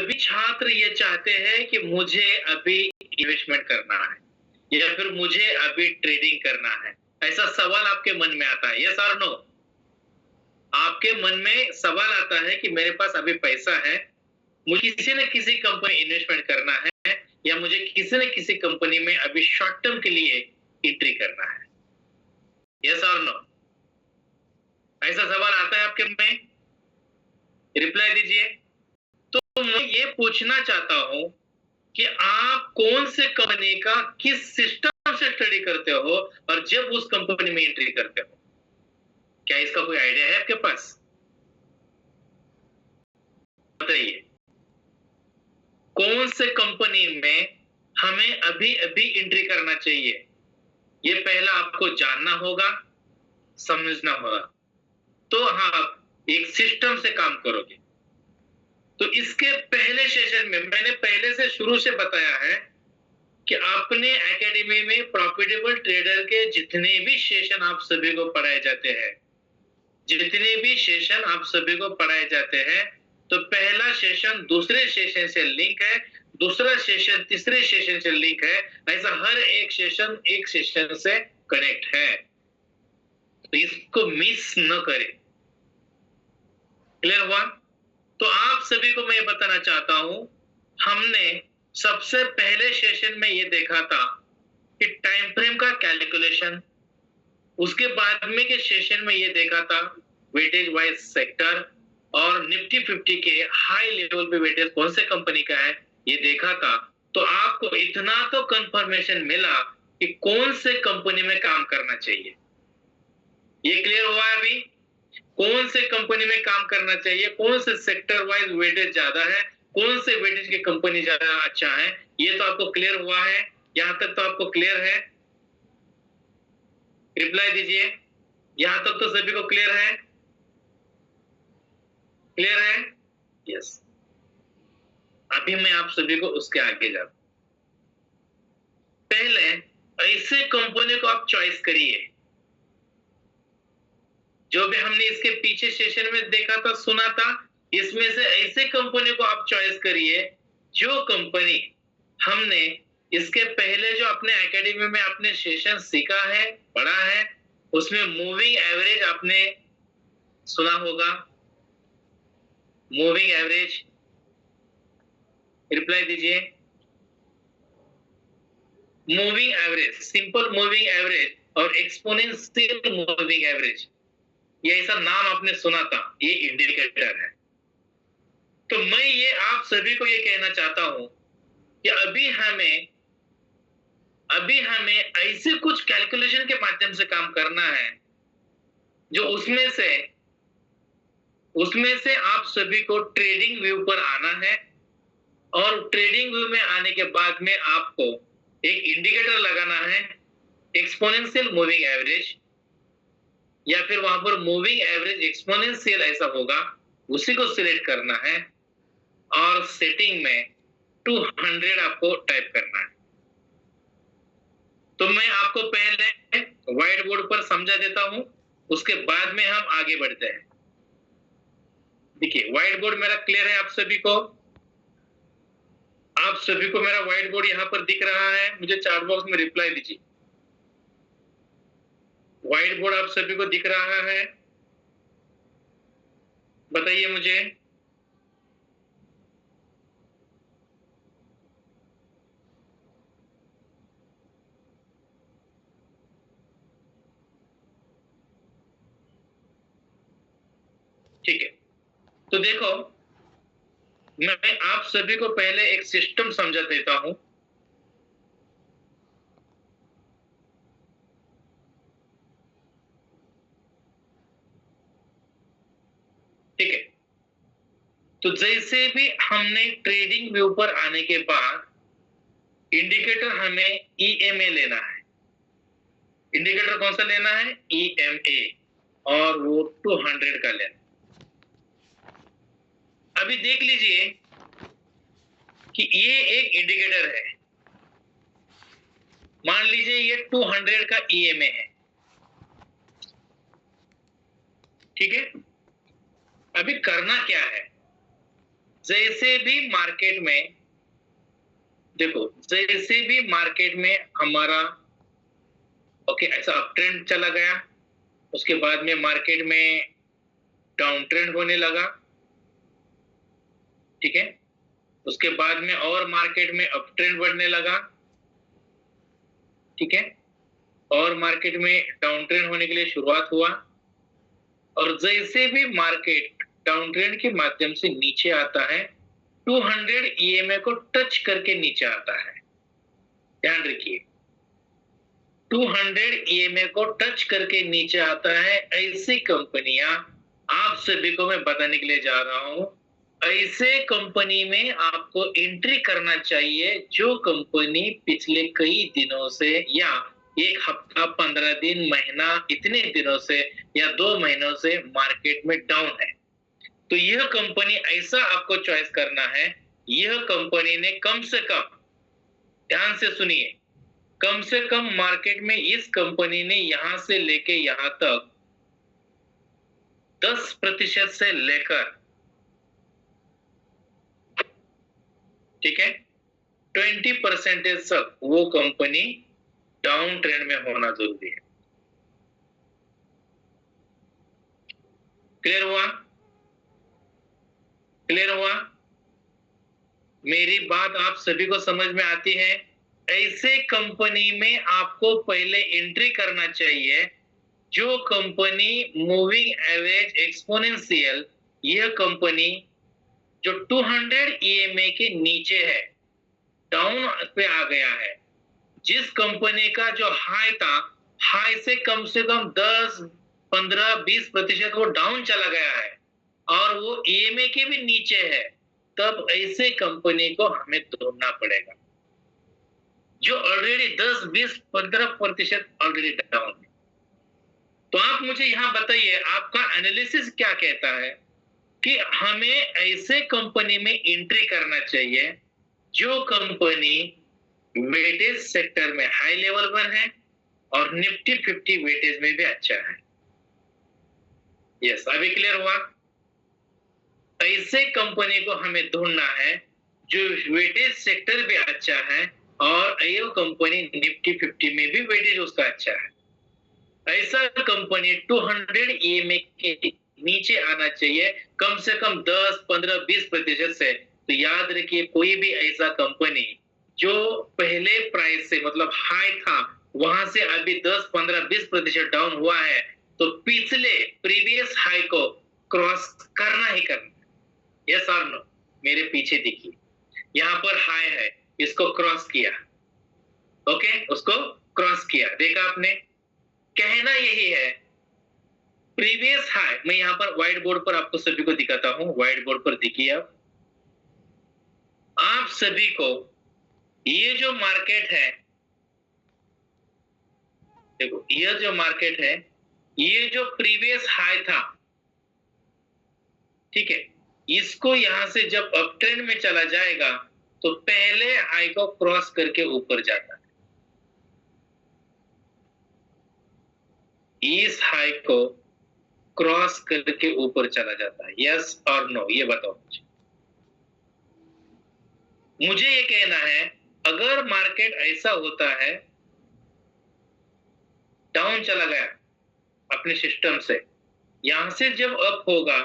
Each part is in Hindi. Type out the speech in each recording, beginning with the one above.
सभी छात्र ये चाहते हैं कि मुझे अभी इन्वेस्टमेंट करना है या फिर मुझे अभी ट्रेडिंग करना है, ऐसा सवाल आपके मन में आता है, यस और नो? आपके मन में सवाल आता है कि मेरे पास अभी पैसा है, मुझे किसी न किसी कंपनी इन्वेस्टमेंट करना है या मुझे किसी न किसी कंपनी में अभी शॉर्ट टर्म के लिए एंट्री करना है, यस और नो? ऐसा सवाल आता है आपके मन में? रिप्लाई दीजिए। तो मैं ये पूछना चाहता हूं कि आप कौन से कंपनी का किस सिस्टम से स्टडी करते हो और जब उस कंपनी में एंट्री करते हो, क्या इसका कोई आइडिया है आपके पास? बताइए, कौन से कंपनी में हमें अभी अभी एंट्री करना चाहिए, ये पहला आपको जानना होगा, समझना होगा, तो आप एक सिस्टम से काम करोगे। तो इसके पहले सेशन में मैंने पहले से शुरू से बताया है कि अपने एकेडमी में प्रॉफिटेबल ट्रेडर के जितने भी सेशन आप सभी को पढ़ाए जाते हैं, जितने भी सेशन आप सभी को पढ़ाए जाते हैं, तो पहला सेशन दूसरे सेशन से लिंक है, दूसरा सेशन तीसरे सेशन से लिंक है, ऐसा हर एक सेशन से कनेक्ट है, तो इसको मिस न करें। क्लियर हुआ? तो आप सभी को मैं बताना चाहता हूं, हमने सबसे पहले सेशन में ये देखा था कि टाइम फ्रेम का कैलकुलेशन, उसके बाद में के सेशन में ये देखा था वेटेज वाइज सेक्टर और निफ्टी 50 के हाई लेवल पे वेटेज कौन से कंपनी का है ये देखा था। तो आपको इतना तो कंफर्मेशन मिला कि कौन से कंपनी में काम करना चाहिए। ये क्लियर हुआ है अभी? कौन से कंपनी में काम करना चाहिए, कौन से सेक्टर वाइज वेटेज ज्यादा है, कौन से वेटेज की कंपनी ज्यादा अच्छा है, ये तो आपको क्लियर हुआ है? यहां तक तो आपको क्लियर है? रिप्लाई दीजिए। यहां तक तो सभी को क्लियर है? क्लियर है? यस। अभी मैं आप सभी को उसके आगे जाऊं। पहले ऐसे कंपनी को आप चॉइस करिए, जो भी हमने इसके पीछे सेशन में देखा था, सुना था, इसमें से ऐसे कंपनी को आप चॉइस करिए जो कंपनी हमने इसके पहले जो अपने एकेडमी में आपने सेशन सीखा है, पढ़ा है, उसमें मूविंग एवरेज आपने सुना होगा। मूविंग एवरेज, रिप्लाई दीजिए। Moving average, simple moving average और एक्सपोनेंशियल मूविंग एवरेज, ये ऐसा नाम आपने सुना था, ये इंडिकेटर है। तो मैं ये आप सभी को ये कहना चाहता हूं कि अभी हमें ऐसे कुछ कैलकुलेशन के माध्यम से काम करना है जो उसमें से आप सभी को ट्रेडिंग व्यू पर आना है, और ट्रेडिंग व्यू में आने के बाद में आपको एक इंडिकेटर लगाना है, एक्सपोनेंशियल मूविंग एवरेज, या फिर वहां पर मूविंग एवरेज एक्सपोनेंशियल ऐसा होगा, उसी को सिलेक्ट करना है और सेटिंग में 200 आपको टाइप करना है। तो मैं आपको पहले व्हाइट बोर्ड पर समझा देता हूं, उसके बाद में हम आगे बढ़ते हैं। देखिए, व्हाइट बोर्ड मेरा क्लियर है आप सभी को? आप सभी को मेरा व्हाइट बोर्ड यहां पर दिख रहा है? मुझे चैट बॉक्स में रिप्लाई दीजिए। व्हाइट बोर्ड आप सभी को दिख रहा है? बताइए मुझे। ठीक है, तो देखो, मैं आप सभी को पहले एक सिस्टम समझा देता हूं। ठीक है, तो जैसे भी हमने ट्रेडिंग व्यू पर आने के बाद इंडिकेटर हमें ईएमए लेना है। इंडिकेटर कौन सा लेना है? ईएमए, और वो 200 का लेना। अभी देख लीजिए कि ये एक इंडिकेटर है, मान लीजिए ये 200 का ईएमए है। ठीक है, अभी करना क्या है? जैसे भी मार्केट में देखो, जैसे भी मार्केट में हमारा ओके ऐसा अप ट्रेंड चला गया, उसके बाद में मार्केट में डाउन ट्रेंड होने लगा, ठीक है? उसके बाद में और मार्केट में अप ट्रेंड बढ़ने लगा, ठीक है? और मार्केट में डाउन ट्रेंड होने के लिए शुरुआत हुआ, और जैसे भी मार्केट डाउन ट्रेंड के माध्यम से नीचे आता है, 200 ईएमए को टच करके नीचे आता है। ध्यान रखिए, 200 ईएमए को टच करके नीचे आता है। ऐसी कंपनियां आप सभी को मैं बताने के लिए जा रहा हूं। ऐसे कंपनी में आपको एंट्री करना चाहिए जो कंपनी पिछले कई दिनों से या एक हफ्ता, 15 दिन, महीना, इतने दिनों से या 2 महीनों से मार्केट में डाउन है। तो यह कंपनी ऐसा आपको चॉइस करना है। यह कंपनी ने कम से कम, ध्यान से सुनिए, कम से कम मार्केट में इस कंपनी ने यहां से लेके यहां तक 10% से लेकर, ठीक है, 20% तक वो कंपनी डाउन ट्रेंड में होना जरूरी है। क्लियर हुआ? क्लियर हुआ? मेरी बात आप सभी को समझ में आती है? ऐसे कंपनी में आपको पहले एंट्री करना चाहिए जो कंपनी मूविंग एवरेज एक्सपोनेंशियल, यह कंपनी जो 200 ईएमए के नीचे है, डाउन पे आ गया है, जिस कंपनी का जो हाई था, हाई से कम 10, 15, 20% वो डाउन चला गया है और वो ईएमए के भी नीचे है, तब ऐसे कंपनी को हमें ढूंढना पड़ेगा जो ऑलरेडी 10, 20, 15% ऑलरेडी डाउन है। तो आप मुझे यहां बताइए, आपका एनालिसिस क्या कहता है कि हमें ऐसे कंपनी में एंट्री करना चाहिए जो कंपनी वेटेज सेक्टर में हाई लेवल पर है और निफ्टी 50 वेटेज में भी अच्छा है। यस, अभी क्लियर हुआ? ऐसे कंपनी को हमें ढूंढना है जो वेटेज सेक्टर भी अच्छा है और ये कंपनी निफ्टी 50 में भी वेटेज उसका अच्छा है। ऐसा कंपनी 200 ईएमए के नीचे आना चाहिए, कम से कम 10, 15, 20% से। तो याद रखिए, कोई भी ऐसा कंपनी जो पहले प्राइस से मतलब हाई था, वहां से अभी 10, 15, 20% डाउन हुआ है, तो पिछले प्रीवियस हाई को क्रॉस करना ही करना। यस और नो? मेरे पीछे देखिए, यहाँ पर हाई है, इसको क्रॉस किया, ओके, उसको क्रॉस किया, देखा आपने? कहना यही है, प्रीवियस हाई, मैं यहां पर व्हाइट बोर्ड पर आपको सभी को दिखाता हूं, व्हाइट बोर्ड पर देखिए आप सभी को ये जो मार्केट है, देखो ये जो मार्केट है, ये जो प्रीवियस हाई था, ठीक है, इसको यहां से जब अप ट्रेंड में चला जाएगा तो पहले हाई को क्रॉस करके ऊपर जाता है। इस हाई को क्रॉस करके ऊपर चला जाता है। यस और नो? ये बताओ मुझे। मुझे ये कहना है, अगर मार्केट ऐसा होता है, डाउन चला गया अपने सिस्टम से, यहां से जब अप होगा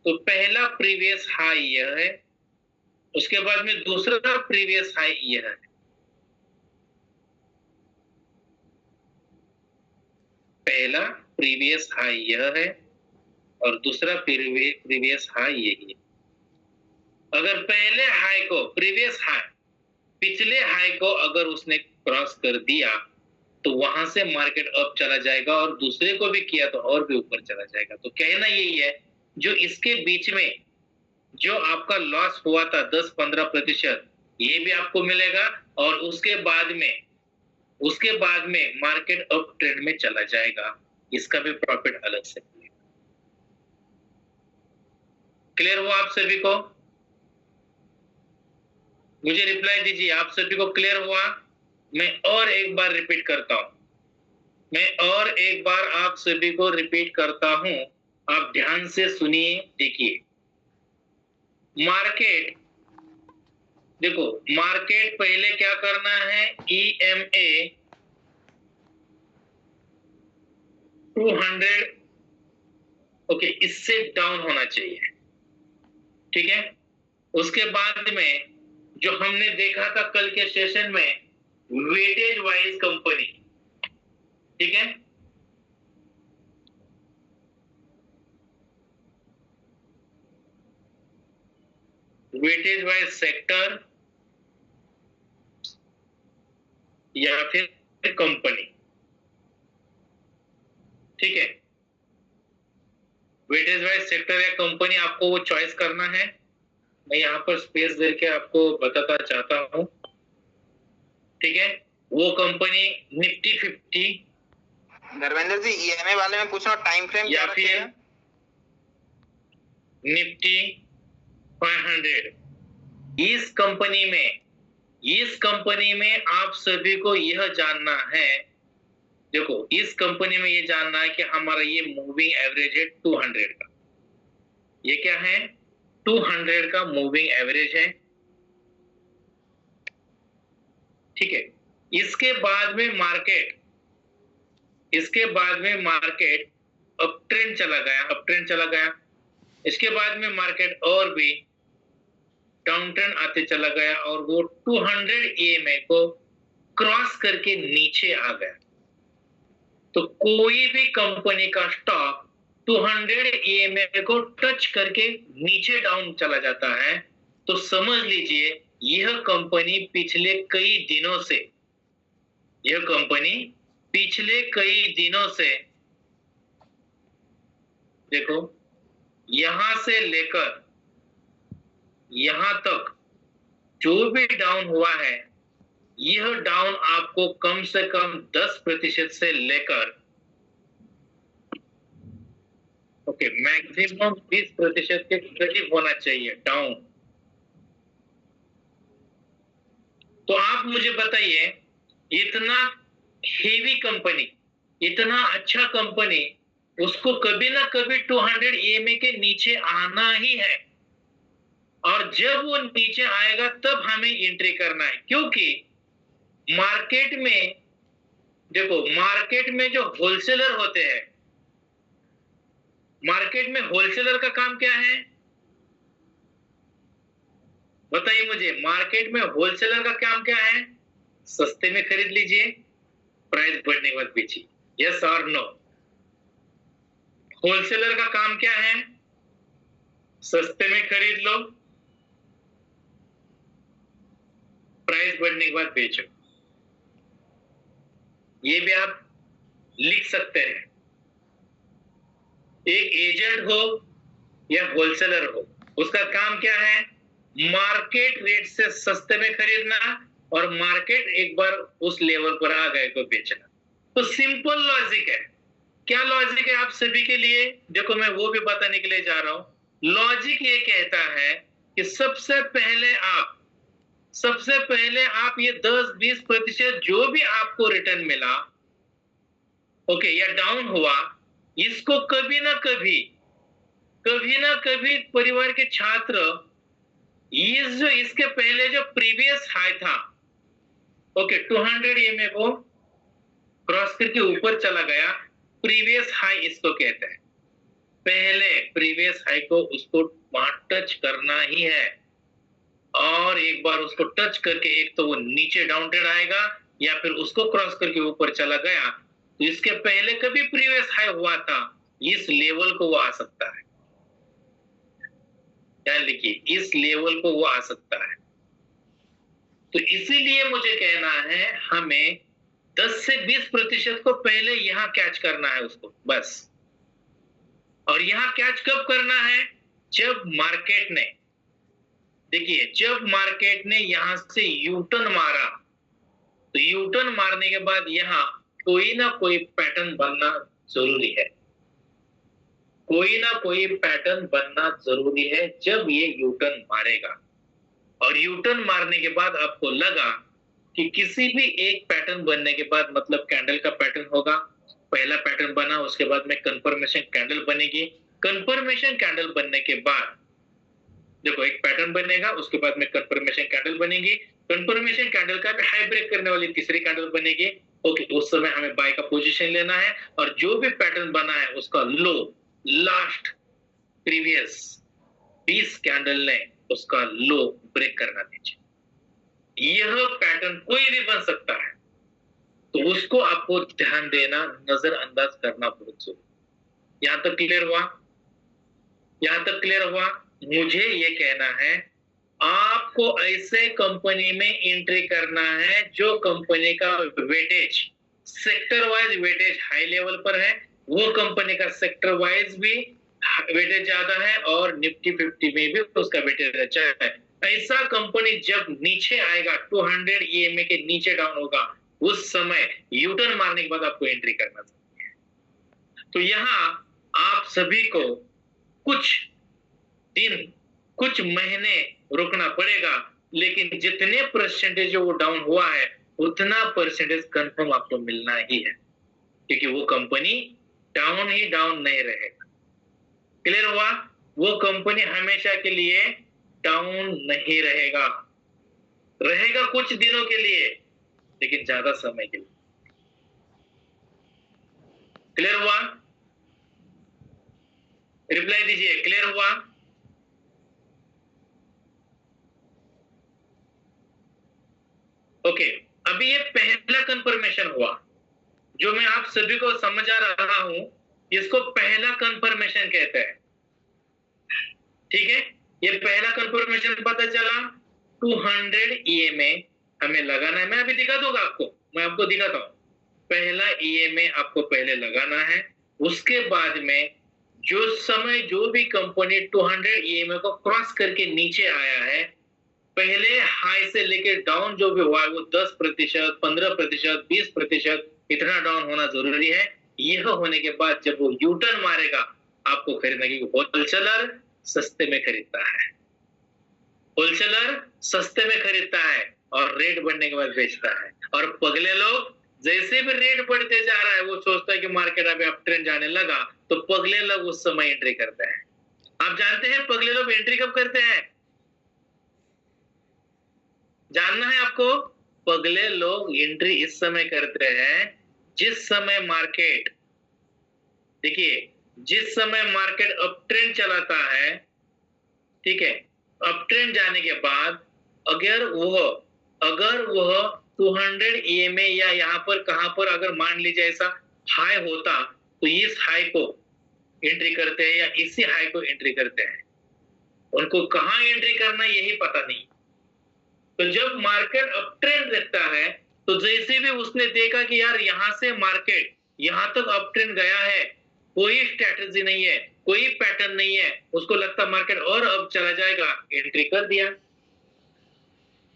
तो पहला प्रीवियस हाई यह है, उसके बाद में दूसरा प्रीवियस हाई यह है। पहला प्रीवियस हाई यह है और दूसरा प्रीवियस हाई यही है। अगर पहले हाई को, प्रीवियस हाई, पिछले हाई को अगर उसने क्रॉस कर दिया तो वहां से मार्केट अप चला जाएगा और दूसरे को भी किया तो और भी ऊपर चला जाएगा। तो कहना यही है, जो इसके बीच में जो आपका लॉस हुआ था 10-15%, ये भी आपको मिलेगा और उसके बाद में मार्केट अप ट्रेंड में चला जाएगा, इसका भी प्रॉफिट अलग से मिलेगा। क्लियर हुआ आप सभी को? मुझे रिप्लाई दीजिए, आप सभी को क्लियर हुआ? मैं और एक बार रिपीट करता हूं, आप सभी को रिपीट करता हूं, आप ध्यान से सुनिए, देखिए। मार्केट, देखो मार्केट पहले क्या करना है, EMA 200, ओके, इससे डाउन होना चाहिए, ठीक है। उसके बाद में जो हमने देखा था कल के सेशन में, वेटेज वाइज कंपनी, ठीक है, वेटेज वाइज सेक्टर या फिर कंपनी, ठीक है। वेटेज वाइज सेक्टर या कंपनी आपको वो चॉइस करना है। मैं यहाँ पर स्पेस देके आपको बताता चाहता हूँ, ठीक है। वो company Nifty 50, Dharmendra ji EMA वाले में पूछना टाइम फ्रेम या फिर निफ्टी 500। इस कंपनी में आप सभी को यह जानना है, देखो इस कंपनी में ये जानना है कि हमारा ये मूविंग एवरेज है 200 का। ये क्या है, 200 का मूविंग एवरेज है, ठीक है। इसके बाद में मार्केट अप ट्रेंड चला गया। इसके बाद में मार्केट और भी डाउन ट्रेंड आते चला गया और वो 200 EMA को क्रॉस करके नीचे आ गया। तो कोई भी कंपनी का स्टॉक 200 EMA को टच करके नीचे डाउन चला जाता है तो समझ लीजिए यह कंपनी पिछले कई दिनों से देखो यहां से लेकर यहां तक जो भी डाउन हुआ है, यह डाउन आपको कम से कम 10% से लेकर मैक्सिमम 20% के करीब होना चाहिए डाउन। तो आप मुझे बताइए, इतना हेवी कंपनी, इतना अच्छा कंपनी, उसको कभी ना कभी 200 EMA के नीचे आना ही है और जब वो नीचे आएगा तब हमें एंट्री करना है। क्योंकि मार्केट में देखो, मार्केट में जो होलसेलर होते हैं, मार्केट में होलसेलर का काम क्या है बताइए मुझे, मार्केट में होलसेलर का काम क्या है? सस्ते में खरीद लीजिए, प्राइस बढ़ने के बाद बेचिए, यस और नो। होलसेलर का काम क्या है? सस्ते में खरीद लो, प्राइस बढ़ने के बाद बेचो। ये भी आप लिख सकते हैं। एक एजेंट हो या होलसेलर हो, उसका काम क्या है? मार्केट रेट से सस्ते में खरीदना और मार्केट एक बार उस लेवल पर आ गए तो बेचना। तो सिंपल लॉजिक है। क्या लॉजिक है आप सभी के लिए? देखो मैं वो भी बताने के लिए जा रहा हूं। लॉजिक ये कहता है कि सबसे पहले आप ये 10-20% जो भी आपको रिटर्न मिला, ओके, या डाउन हुआ, इसको कभी ना कभी परिवार के छात्र इसके पहले जो प्रीवियस हाई था, ओके, 200 EMA को क्रॉस करके ऊपर चला गया, प्रीवियस हाई इसको कहते हैं। पहले प्रीवियस हाई को उसको वहां टच करना ही है और एक बार उसको टच करके एक तो वो नीचे डाउन ट्रेंड आएगा या फिर उसको क्रॉस करके ऊपर चला गया तो इसके पहले कभी प्रीवियस हाई हुआ था, इस लेवल को वो आ सकता है। ध्यान लिखिए, इस लेवल को वो आ सकता है। तो इसीलिए मुझे कहना है हमें 10 से 20% को पहले यहां कैच करना है उसको, बस। और यहां कैच कब करना है? जब मार्केट ने, देखिए, जब मार्केट ने यहां से यूटर्न मारा, तो यूटर्न मारने के बाद यहां कोई ना कोई पैटर्न बनना जरूरी है, कोई ना कोई पैटर्न बनना जरूरी है जब ये यूटर्न मारेगा। और यूटर्न मारने के बाद आपको लगा कि किसी भी एक पैटर्न बनने के बाद, मतलब कैंडल का पैटर्न होगा, पहला पैटर्न बना, उसके बाद में कंफर्मेशन कैंडल बनेगी, कंफर्मेशन कैंडल बनने के बाद देखो एक पैटर्न बनेगा, उसके बाद में कंफर्मेशन कैंडल बनेगी, कंफर्मेशन कैंडल का भी हाई ब्रेक करने वाली तीसरी कैंडल बनेगी। ओके, उस समय हमें बाय का पोजीशन लेना है और जो भी पैटर्न बना है उसका लो लास्ट प्रीवियस 20 कैंडल ने उसका लो ब्रेक करना दीजिए। यह पैटर्न कोई भी बन सकता है, तो उसको आपको ध्यान देना, नजरअंदाज करना बहुत जरूरी। यहां तक क्लियर हुआ? यहां तक क्लियर हुआ? मुझे ये कहना है आपको ऐसे कंपनी में एंट्री करना है जो कंपनी का weightage sector wise weightage high level पर है, वो कंपनी का सेक्टर वाइज भी वेटेज ज्यादा है और निफ्टी 50 में भी उसका वेटेज अच्छा है। ऐसा कंपनी जब नीचे आएगा 200 EMA के नीचे डाउन होगा, उस समय यूटर्न मारने के बाद आपको एंट्री करना चाहिए। तो यहाँ आप सभी को कुछ दिन कुछ महीने रुकना पड़ेगा, लेकिन जितने परसेंटेज वो डाउन हुआ है उतना परसेंटेज कंफर्म आपको मिलना ही है, क्योंकि वो कंपनी डाउन ही डाउन नहीं रहेगा। क्लियर हुआ? वो कंपनी हमेशा के लिए डाउन नहीं रहेगा, रहेगा कुछ दिनों के लिए लेकिन ज्यादा समय के लिए। क्लियर हुआ? रिप्लाई दीजिए, क्लियर हुआ? ओके, अभी ये पहला कंफर्मेशन हुआ जो मैं आप सभी को समझा रहा हूं, इसको पहला कंफर्मेशन कहते हैं। ठीक है, ये पहला कंफर्मेशन पता चला 200 EMA हमें लगाना है। मैं अभी दिखा दूंगा आपको, मैं आपको दिखाता हूं। पहला EMA आपको पहले लगाना है, उसके बाद में जो समय जो भी कंपनी 200 EMA को क्रॉस करके नीचे आया है, पहले हाई से लेकर डाउन जो भी हुआ है वो 10%, 15%, 20% इतना डाउन होना जरूरी है। यह होने के बाद जब वो यूटर्न मारेगा आपको खरीदना, क्योंकि होलसेलर सस्ते में खरीदता है, होलसेलर सस्ते में खरीदता है और रेट बढ़ने के बाद बेचता है। और पगले लोग जैसे भी रेट बढ़ते जा रहा है वो सोचता है कि मार्केट अभी अप ट्रेंड जाने लगा, तो पगले लोग उस समय एंट्री करते हैं। आप जानते हैं पगले लोग एंट्री कब करते हैं? जानना है आपको? पगले लोग एंट्री इस समय करते हैं जिस समय मार्केट, देखिए जिस समय मार्केट अप ट्रेंड चलाता है, ठीक है, अप ट्रेंड जाने के बाद अगर वह 200 EMA या यहाँ पर कहां पर अगर मान लीजिए ऐसा हाई होता, तो इस हाई को एंट्री करते हैं या इसी हाई को एंट्री करते हैं। उनको कहां एंट्री करना यही पता नहीं। तो जब मार्केट अप ट्रेंड देखता है, तो जैसे भी उसने देखा कि यार यहां से मार्केट यहां तक अप ट्रेंड गया है, कोई स्ट्रेटजी नहीं है, कोई पैटर्न नहीं है, उसको लगता मार्केट और अब चला जाएगा, एंट्री कर दिया।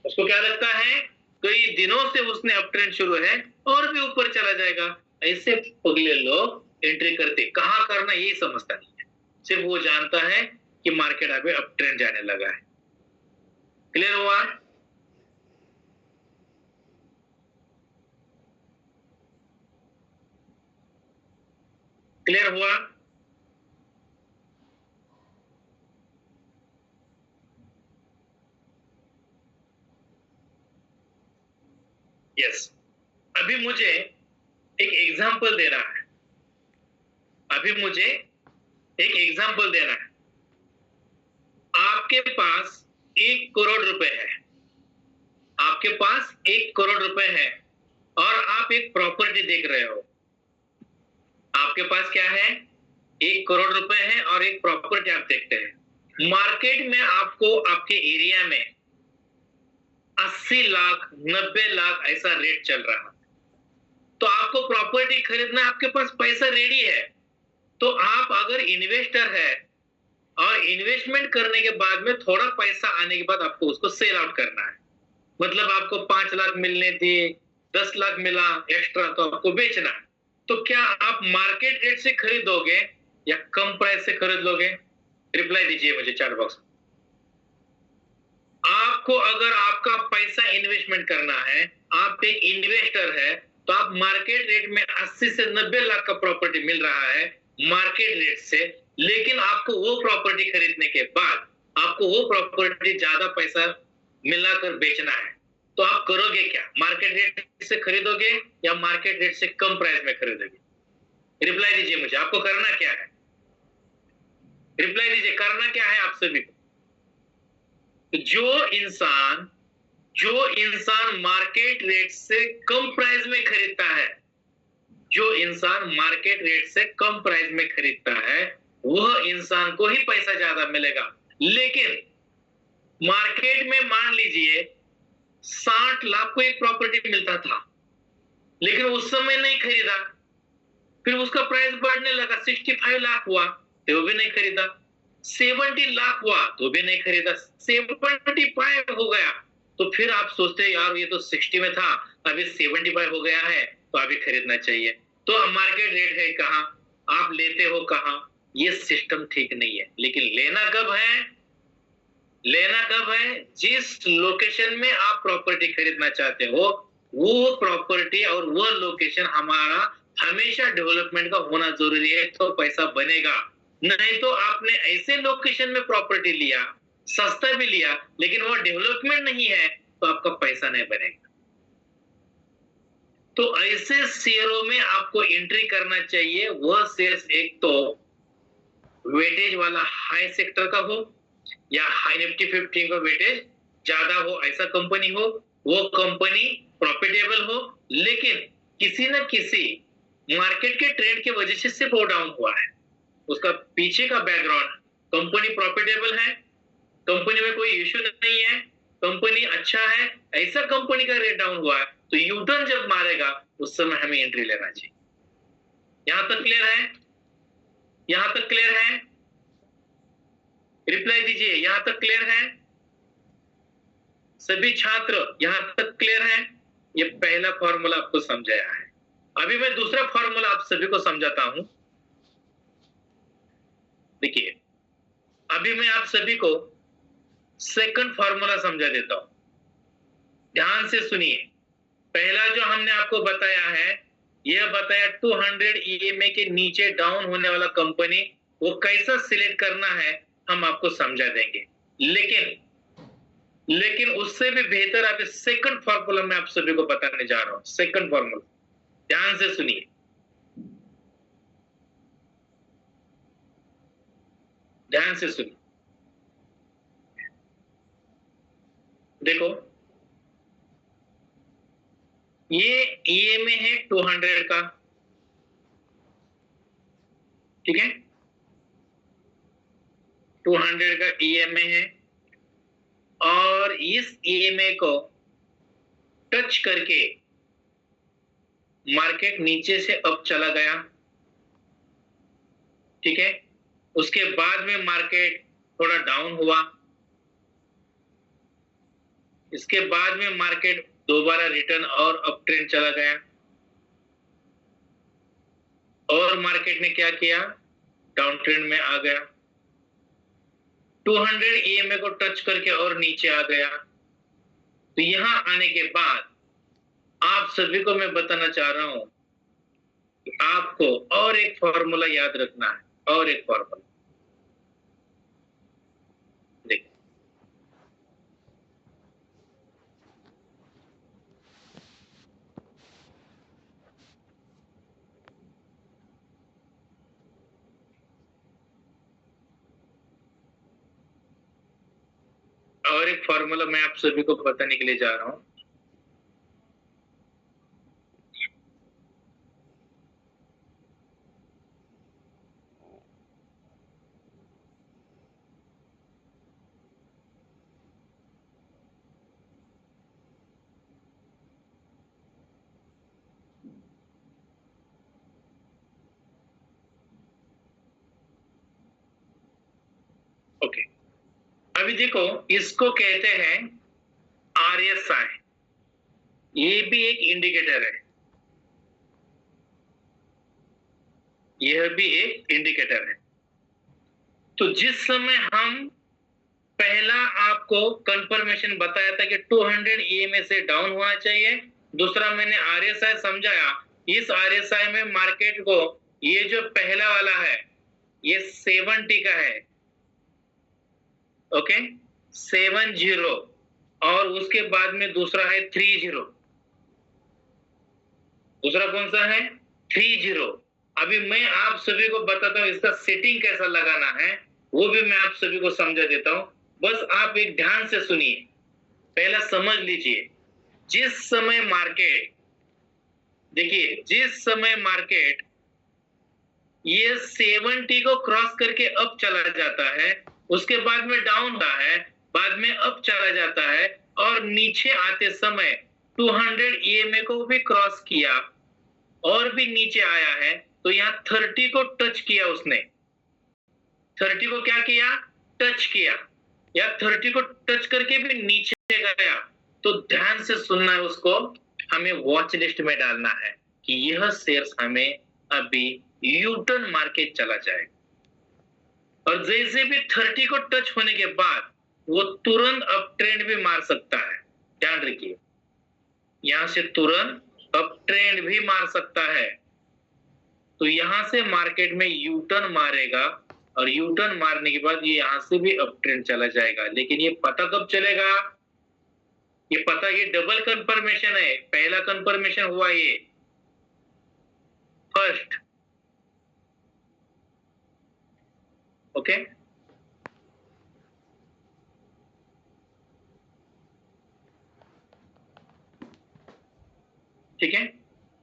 उसको क्या लगता है कई दिनों से उसने अप ट्रेंड शुरू है और भी ऊपर चला जाएगा। ऐसे पगले लोग एंट्री करते, कहां करना यही समझता नहीं है, सिर्फ वो जानता है कि मार्केट अभी अप ट्रेंड जाने लगा है। क्लियर हुआ? क्लियर हुआ? यस। अभी मुझे एक एग्जांपल देना है, अभी मुझे एक एग्जांपल देना है। आपके पास 1 करोड़ रुपए है, आपके पास 1 करोड़ रुपए है और आप एक प्रॉपर्टी देख रहे हो। आपके पास क्या है? 1 करोड़ रुपए है और एक प्रॉपर्टी आप देखते हैं। मार्केट में आपको आपके एरिया में 80 लाख 90 लाख ऐसा रेट चल रहा, तो आपको प्रॉपर्टी खरीदना, आपके पास पैसा रेडी है, तो आप अगर इन्वेस्टर है और इन्वेस्टमेंट करने के बाद में थोड़ा पैसा आने के बाद आपको उसको सेल आउट करना है। मतलब आपको 5 लाख मिलने थे, 10 लाख मिला एक्स्ट्रा, तो आपको बेचना है। तो क्या आप मार्केट रेट से खरीदोगे या कम प्राइस से खरीद लोगे? रिप्लाई दीजिए मुझे चैट बॉक्स। आपको अगर आपका पैसा इन्वेस्टमेंट करना है, आप एक इन्वेस्टर है, तो आप मार्केट रेट में 80 से 90 लाख का प्रॉपर्टी मिल रहा है मार्केट रेट से, लेकिन आपको वो प्रॉपर्टी खरीदने के बाद आपको वो प्रॉपर्टी ज्यादा पैसा मिलाकर बेचना है, तो आप करोगे क्या? मार्केट रेट से खरीदोगे या मार्केट रेट से कम प्राइस में खरीदोगे? रिप्लाई दीजिए मुझे, आपको करना क्या है? रिप्लाई दीजिए, करना क्या है आप सभी को? जो इंसान मार्केट रेट से कम प्राइस में खरीदता है, जो इंसान मार्केट रेट से कम प्राइस में खरीदता है, वह इंसान को ही पैसा ज्यादा मिलेगा। लेकिन मार्केट में मान लीजिए 60 लाख को एक प्रॉपर्टी मिलता था, लेकिन उस समय नहीं खरीदा, फिर उसका प्राइस बढ़ने लगा, 65 लाख हुआ तो भी नहीं खरीदा, 70 लाख हुआ तो भी नहीं खरीदा, 75 हो गया तो फिर आप सोचते हैं यार ये तो 60 में था, अभी 75 हो गया है तो अभी खरीदना चाहिए। तो मार्केट रेट है कहाँ, आप लेते हो कहाँ? ये सिस्टम ठीक नहीं है। लेकिन लेना कब है? लेना कब है? जिस लोकेशन में आप प्रॉपर्टी खरीदना चाहते हो वो प्रॉपर्टी और वो लोकेशन हमारा हमेशा डेवलपमेंट का होना जरूरी है, तो पैसा बनेगा। नहीं तो आपने ऐसे लोकेशन में प्रॉपर्टी लिया, सस्ता भी लिया, लेकिन वो डेवलपमेंट नहीं है, तो आपका पैसा नहीं बनेगा। तो ऐसे शेयरों में आपको एंट्री करना चाहिए। वह शेयर्स एक तो वेटेज वाला हाई सेक्टर का हो या हाई निफ्टी 50 का वेटेज ज्यादा हो, ऐसा कंपनी हो, वो कंपनी प्रॉफिटेबल हो, लेकिन किसी न किसी मार्केट के ट्रेंड की वजह से सिर्फ वो डाउन हुआ है, उसका पीछे का बैकग्राउंड, कंपनी प्रॉफिटेबल है, कंपनी में कोई इश्यू नहीं है, कंपनी अच्छा है, ऐसा कंपनी का रेट डाउन हुआ है, तो यूटर्न जब मारेगा उस समय हमें एंट्री लेना चाहिए। यहां तक क्लियर है? यहां तक क्लियर है? रिप्लाई दीजिए, यहां तक क्लियर है? सभी छात्र यहां तक क्लियर है? ये पहला फॉर्मूला आपको समझाया है। अभी मैं दूसरा फॉर्मूला आप सभी को समझाता हूं। देखिए, अभी मैं आप सभी को सेकंड फॉर्मूला समझा देता हूं, ध्यान से सुनिए। पहला जो हमने आपको बताया है, यह बताया 200 EMA के नीचे डाउन होने वाला कंपनी वो कैसा सिलेक्ट करना है हम आपको समझा देंगे। लेकिन उससे भी बेहतर आप इस सेकंड फॉर्मूला में आप सभी को बताने जा रहा हूं। सेकंड फॉर्मूला ध्यान से सुनिए। ध्यान से सुनिए। देखो, ये EMA है 200 का, ठीक है, 200 का EMA है, और इस EMA को टच करके मार्केट नीचे से अप चला गया, ठीक है, उसके बाद में मार्केट थोड़ा डाउन हुआ, इसके बाद में मार्केट दोबारा रिटर्न और अप ट्रेंड चला गया, और मार्केट ने क्या किया, डाउन ट्रेंड में आ गया, 200 EMA को टच करके और नीचे आ गया। तो यहां आने के बाद आप सभी को मैं बताना चाह रहा हूं कि आपको और एक फॉर्मूला याद रखना है, और एक फॉर्मूला देखिए, और एक फॉर्मूला मैं आप सभी को बताने के लिए जा रहा हूं। ओके, अभी देखो, इसको कहते हैं RSI, ये भी एक इंडिकेटर है, यह भी एक इंडिकेटर है। तो जिस समय हम पहला आपको कंफर्मेशन बताया था कि 200 EMA से डाउन होना चाहिए, दूसरा मैंने RSI समझाया, इस RSI में मार्केट को ये जो पहला वाला है ये 70 का है, ओके 70 और उसके बाद में दूसरा है 30। दूसरा कौन सा है 30। अभी मैं आप सभी को बताता हूं इसका सेटिंग कैसा लगाना है, वो भी मैं आप सभी को समझा देता हूं। बस आप एक ध्यान से सुनिए, पहला समझ लीजिए। जिस समय मार्केट, देखिए जिस समय मार्केट ये 70 को क्रॉस करके अप चला जाता है, उसके बाद में डाउन होता है, बाद में अप चला जाता है और नीचे आते समय 200 EMA को भी क्रॉस किया और भी नीचे आया है, तो यहाँ 30 को टच किया उसने। 30 को क्या किया, टच किया, या 30 को टच करके भी नीचे गया, तो ध्यान से सुनना है उसको, हमें वॉच लिस्ट में डालना है कि यह शेयर्स हमें अभी यूटर्न मार्केट चला जाएगा। और जैसे भी 30 को टच होने के बाद वो तुरंत अप ट्रेंड भी मार सकता है, ध्यान रखिए, यहां से तुरंत अप ट्रेंड भी मार सकता है। तो यहां से मार्केट में यू टर्न मारेगा और यू टर्न मारने के बाद ये यहां से भी अप ट्रेंड चला जाएगा। लेकिन ये पता कब चलेगा, ये पता, ये डबल कंफर्मेशन है। पहला कंफर्मेशन हुआ ये फर्स्ट, ओके ठीक है,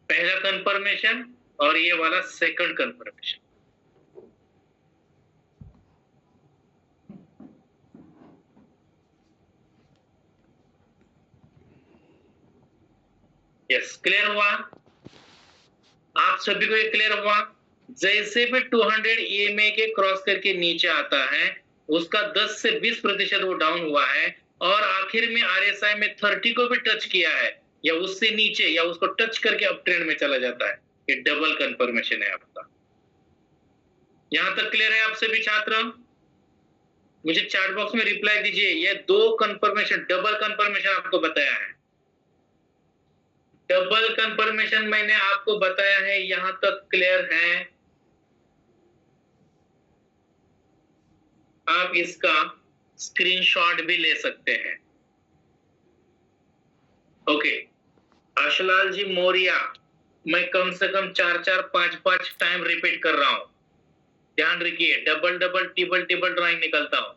पहला कंफर्मेशन और ये वाला सेकंड कंफर्मेशन। यस, क्लियर हुआ आप सभी को? ये क्लियर हुआ? जैसे भी 200 EMA के क्रॉस करके नीचे आता है, उसका 10 से 20% वो डाउन हुआ है और आखिर में RSI में 30 को भी टच किया है या उससे नीचे या उसको टच करके अप ट्रेंड में चला जाता है। ये डबल कंफर्मेशन है आपका। यहां तक क्लियर है आप सभी छात्र? मुझे चैट बॉक्स में रिप्लाई दीजिए। ये दो कंफर्मेशन, डबल कंफर्मेशन आपको बताया है। डबल कंफर्मेशन मैंने आपको बताया है, यहां तक क्लियर है? आप इसका स्क्रीनशॉट भी ले सकते हैं। ओके, आशुलाल जी मौर्या, मैं कम से कम 4-4, 5-5 टाइम रिपीट कर रहा हूं, ध्यान रखिए। डबल डबल टिबल ड्राइंग निकलता हूं,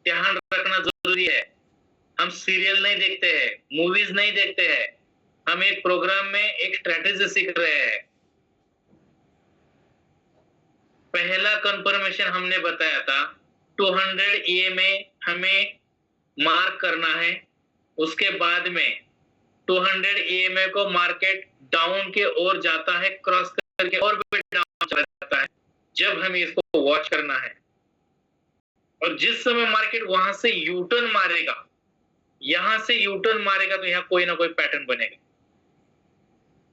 ध्यान रखना जरूरी है। हम सीरियल नहीं देखते हैं, मूवीज नहीं देखते हैं, हम एक प्रोग्राम में एक स्ट्रेटेजी सीख रहे हैं। पहला कंफर्मेशन हमने बताया था 200 EMA हमें मार्क करना है, उसके बाद में 200 EMA को मार्केट डाउन के ओर जाता है, क्रॉस करके और भी डाउन चला जाता है, जब हमें इसको वॉच करना है। और जिस समय मार्केट वहां से यूटर्न मारेगा, यहां से यूटर्न मारेगा, तो यहां कोई ना कोई पैटर्न बनेगा,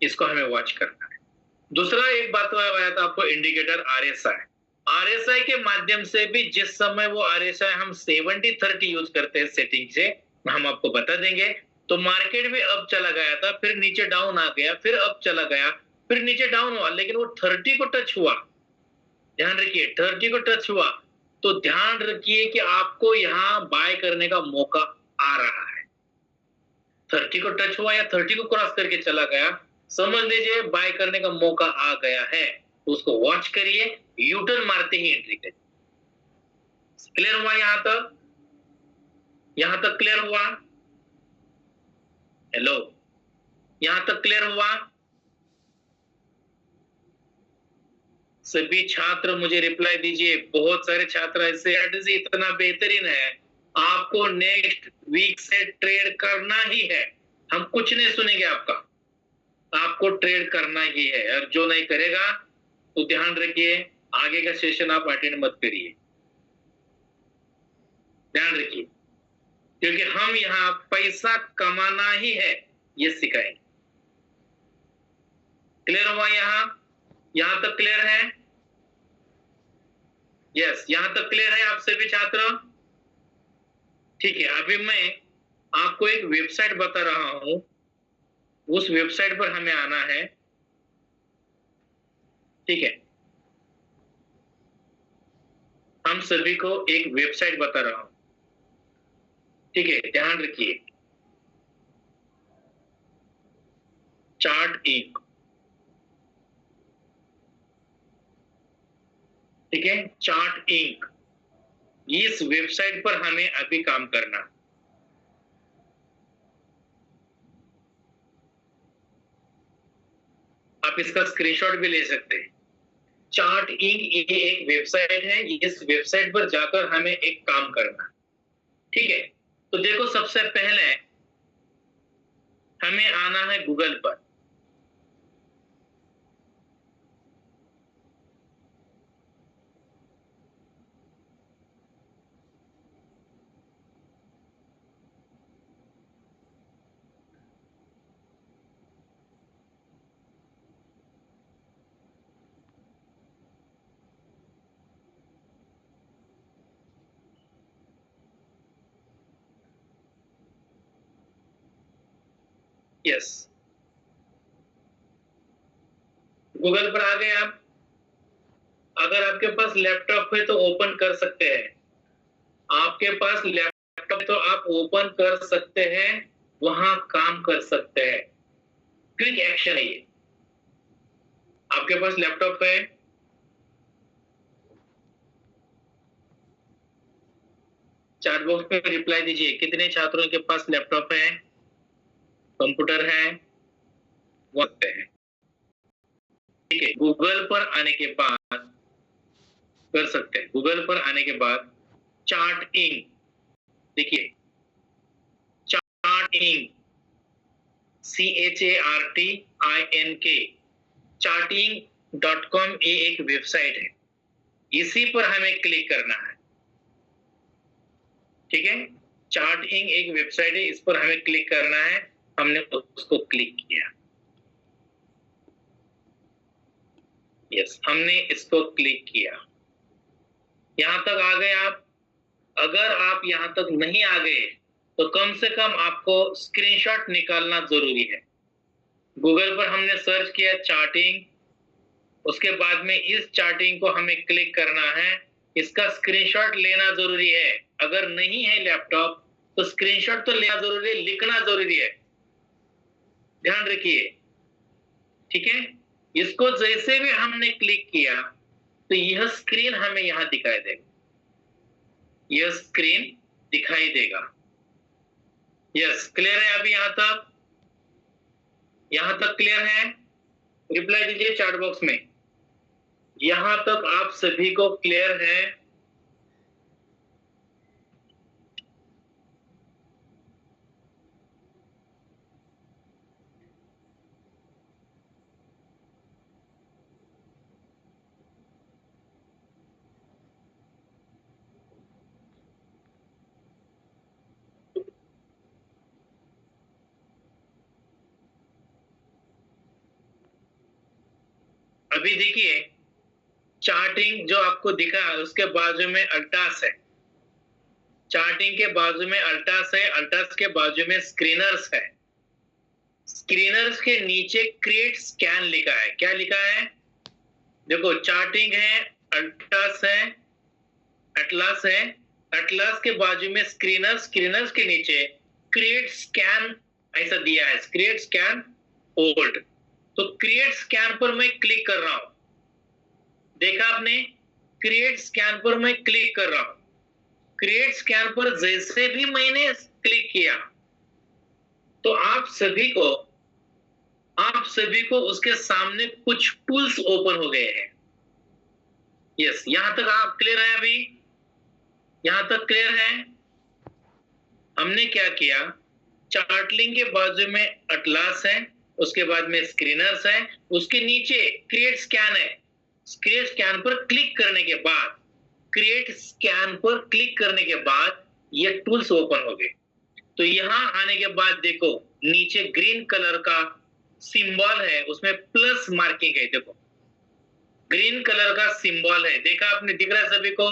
इसको हमें वॉच करना है। दूसरा एक बात आया था आपको, इंडिकेटर RSI। RSI के माध्यम से भी जिस समय वो RSI हम 70-30 यूज करते हैं सेटिंग से, हम आपको बता देंगे। तो मार्केट भी अप चला गया था, फिर नीचे डाउन आ गया, फिर अप चला गया, फिर नीचे डाउन हुआ, लेकिन वो 30 को टच हुआ, ध्यान रखिए 30 को टच हुआ, तो ध्यान रखिए कि आपको यहाँ बाय करने का मौका आ रहा है। 30 को टच हुआ या 30 को क्रॉस करके चला गया, समझ लीजिए बाय करने का मौका आ गया है, तो उसको वॉच करिए, यूटर्न मारते ही एंट्री करिए। क्लियर हुआ यहां तक? यहां तक क्लियर हुआ? हेलो, यहां तक क्लियर हुआ? सभी छात्र मुझे रिप्लाई दीजिए। बहुत सारे छात्र ऐसे, स्ट्रेटजी इतना बेहतरीन है, आपको नेक्स्ट वीक से ट्रेड करना ही है, हम कुछ नहीं सुनेंगे आपका, आपको ट्रेड करना ही है। और जो नहीं करेगा तो ध्यान रखिए, आगे का सेशन आप अटेंड मत करिए, ध्यान रखिए, क्योंकि हम यहाँ पैसा कमाना ही है, ये सिखाएंगे। क्लियर हुआ? यहां तक क्लियर है? यस, यहां तक क्लियर है आप सभी छात्र? ठीक है, अभी मैं आपको एक वेबसाइट बता रहा हूं, उस वेबसाइट पर हमें आना है, ठीक है? हम सभी को एक वेबसाइट बता रहा हूं, ठीक है, ध्यान रखिए, चार्ट इंक, ठीक है, चार्ट इंक, इस वेबसाइट पर हमें अभी काम करना। आप इसका स्क्रीनशॉट भी ले सकते हैं। चार्ट इंक ये एक वेबसाइट है, इस वेबसाइट पर जाकर हमें एक काम करना, ठीक है। तो देखो, सबसे पहले हमें आना है गूगल पर। यस, गूगल पर आ गए आप। अगर आपके पास लैपटॉप है तो ओपन कर सकते हैं, आपके पास लैपटॉप तो आप ओपन कर सकते हैं, वहां काम कर सकते हैं। क्विक एक्शन है ये। आपके पास लैपटॉप है, चैट बॉक्स में रिप्लाई दीजिए, कितने छात्रों के पास लैपटॉप है, कंप्यूटर है, वो सकते हैं। ठीक है, गूगल पर आने के बाद कर सकते हैं। गूगल पर आने के बाद चार्ट इंक, देखिए चार्ट इंक, CHARTINK, charting.com, ये एक वेबसाइट है, इसी पर हमें क्लिक करना है। ठीक है, चार्ट इंक एक वेबसाइट है, इस पर हमें क्लिक करना है। हमने उसको क्लिक किया, यस, हमने इसको क्लिक किया। यहां तक आ गए आप। अगर आप यहां तक नहीं आ गए तो कम से कम आपको स्क्रीनशॉट निकालना जरूरी है। गूगल पर हमने सर्च किया चार्टिंग, उसके बाद में इस चार्टिंग को हमें क्लिक करना है, इसका स्क्रीनशॉट लेना जरूरी है। अगर नहीं है लैपटॉप तो स्क्रीनशॉट तो लेना जरूरी है, लिखना जरूरी है, ध्यान रखिए। ठीक है, इसको जैसे भी हमने क्लिक किया तो यह स्क्रीन हमें यहां दिखाई देगा, यह स्क्रीन दिखाई देगा। यस, क्लियर है अभी यहां तक? यहां तक क्लियर है? रिप्लाई दीजिए चैट बॉक्स में, यहां तक आप सभी को क्लियर है? अभी देखिए, चार्टिंग जो आपको दिखा उसके बाजू में अल्टास है, चार्टिंग के बाजू में अल्टास है, अल्टास के बाजू में स्क्रीनर्स है, स्क्रीनर्स के नीचे क्रिएट स्कैन लिखा है। क्या लिखा है? देखो, चार्टिंग है, अल्टास है, एटलास है, एटलास के बाजू में स्क्रीनर्स, स्क्रीनर्स के नीचे क्रिएट स्कैन ऐसा दिया है, क्रिएट स्कैन ओल्ड। तो क्रिएट स्कैन पर मैं क्लिक कर रहा हूं, देखा आपने? क्रिएट स्कैन पर मैं क्लिक कर रहा हूं। क्रिएट स्कैन पर जैसे भी मैंने क्लिक किया तो आप सभी को उसके सामने कुछ टूल्स ओपन हो गए हैं। यस, यहां तक आप क्लियर है? अभी यहां तक क्लियर है? हमने क्या किया, चार्टलिंग के बाजू में अटलास है, उसके बाद में स्क्रीनर्स है, उसके नीचे क्रिएट स्कैन है। क्रिएट स्कैन पर क्लिक करने के बाद, क्रिएट स्कैन पर क्लिक करने के बाद ये टूल्स ओपन हो गए। तो यहां आने के बाद देखो, नीचे ग्रीन कलर का सिंबल है, उसमें प्लस मार्किंग है। देखो, ग्रीन कलर का सिंबल है, देखा आपने? दिख रहा है सभी को?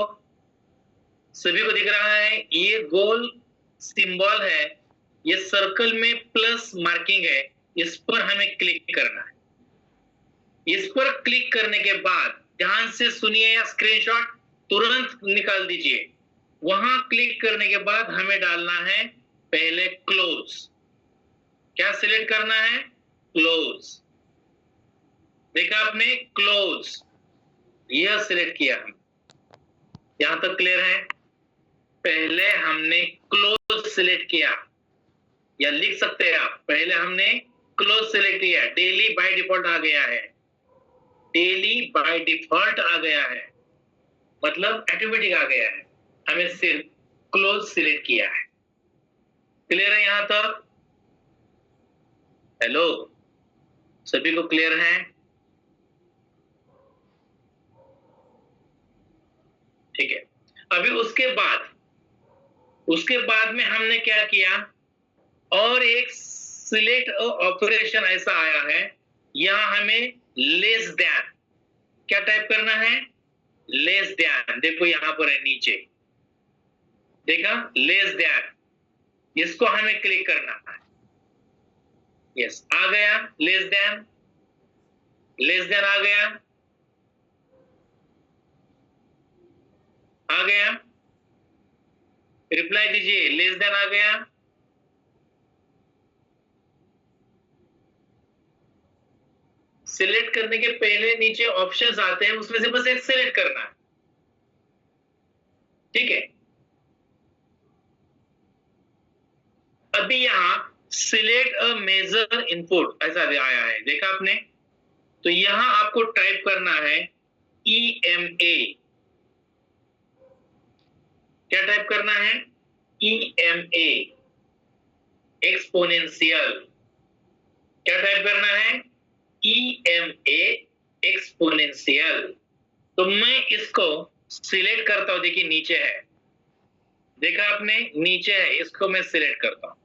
सभी को दिख रहा है? ये गोल सिंबल है, ये सर्कल में प्लस मार्किंग है, इस पर हमें क्लिक करना है। इस पर क्लिक करने के बाद ध्यान से सुनिए या स्क्रीनशॉट तुरंत निकाल दीजिए। वहां क्लिक करने के बाद हमें डालना है पहले क्लोज। क्या सिलेक्ट करना है? क्लोज। देखा आपने, क्लोज, यह सिलेक्ट किया हम। यहां तक क्लियर है? पहले हमने क्लोज सिलेक्ट किया, या लिख सकते हैं आप, पहले हमने क्लोज सिलेक्ट किया। डेली बाय डिफॉल्ट आ गया है, डेली बाय डिफॉल्ट आ गया है, मतलब ऑटोमेटिक आ गया है। हमें सिर्फ क्लोज सिलेक्ट किया है। क्लियर है यहां तक? हेलो, सभी को क्लियर है? ठीक है। अभी उसके बाद में हमने क्या किया, और एक सिलेक्ट ऑपरेशन ऐसा आया है, यहां हमें लेस देन, क्या टाइप करना है? Less than. देखो यहां पर है नीचे, देखा, लेस देन, इसको हमें क्लिक करना है। यस, आ गया लेस देन, लेस देन आ गया, आ गया, रिप्लाई दीजिए, लेस देन आ गया। सिलेक्ट करने के पहले नीचे ऑप्शंस आते हैं, उसमें से बस एक सिलेक्ट करना है, ठीक है। अभी यहां सिलेक्ट अ मेजर इनपुट ऐसा आया है, देखा आपने? तो यहां आपको टाइप करना है EMA। क्या टाइप करना है? EMA, exponential. क्या टाइप करना है? EMA, exponential. तो मैं इसको सिलेक्ट करता हूं, देखिए नीचे है, देखा आपने, नीचे है, इसको मैं सिलेक्ट करता हूं।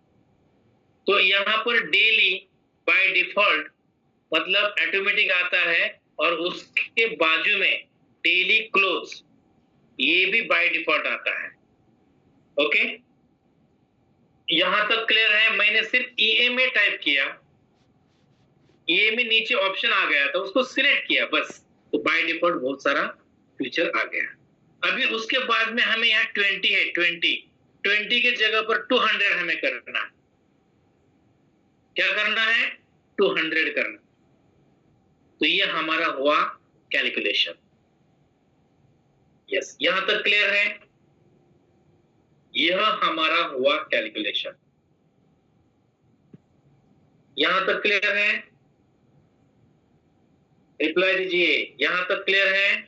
तो यहां पर डेली बाय डिफॉल्ट मतलब ऑटोमेटिक आता है, और उसके बाजू में डेली क्लोज, ये भी बाय डिफॉल्ट आता है। ओके, यहां तक क्लियर है? मैंने सिर्फ EMA टाइप किया, EMA नीचे ऑप्शन आ गया था, उसको सिलेक्ट किया बस, तो बाय डिफॉल्ट बहुत सारा फीचर आ गया। अभी उसके बाद में हमें यहाँ 20 है, 20 के जगह पर 200 हमें करना है। क्या करना है? 200 करना। तो ये हमारा हुआ कैलकुलेशन। यस, यहां तक क्लियर है? यह हमारा हुआ कैलकुलेशन। यहां तक क्लियर है? रिप्लाई दीजिए, यहां तक क्लियर है?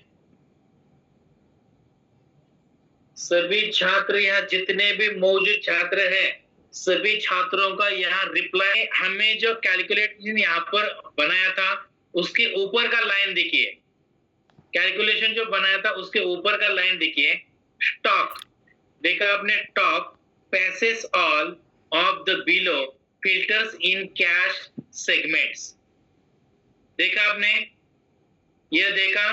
सभी छात्र, यहाँ जितने भी मौजूद छात्र हैं, सभी छात्रों का यहाँ रिप्लाई, हमें जो कैलकुलेशन यहाँ पर बनाया था उसके ऊपर का लाइन देखिए, कैलकुलेशन जो बनाया था उसके ऊपर का लाइन देखिए, स्टॉक, देखा आपने, stock passes all of the below filters in cash segments, देखा आपने, यह देखा,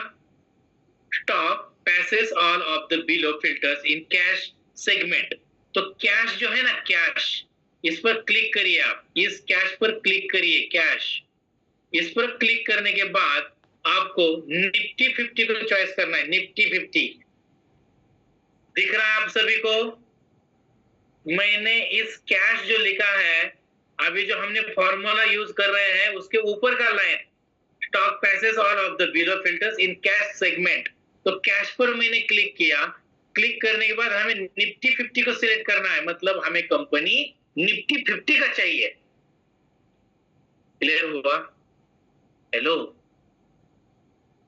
stock passes all of the below filters in cash segment. तो कैश जो है ना, कैश, इस पर क्लिक करिए आप, इस कैश पर क्लिक करिए, कैश, इस पर क्लिक करने के बाद आपको निफ्टी 50 को चॉइस करना है, निफ्टी 50 दिख रहा है आप सभी को? मैंने इस कैश जो लिखा है, अभी जो हमने फॉर्मूला यूज कर रहे हैं, उसके ऊपर का line, stock passes all of the below filters in cash segment, तो कैश पर मैंने क्लिक किया। क्लिक करने के बाद हमें निफ्टी 50 को सिलेक्ट करना है, मतलब हमें कंपनी निफ्टी 50 का चाहिए। क्लियर हुआ? हेलो,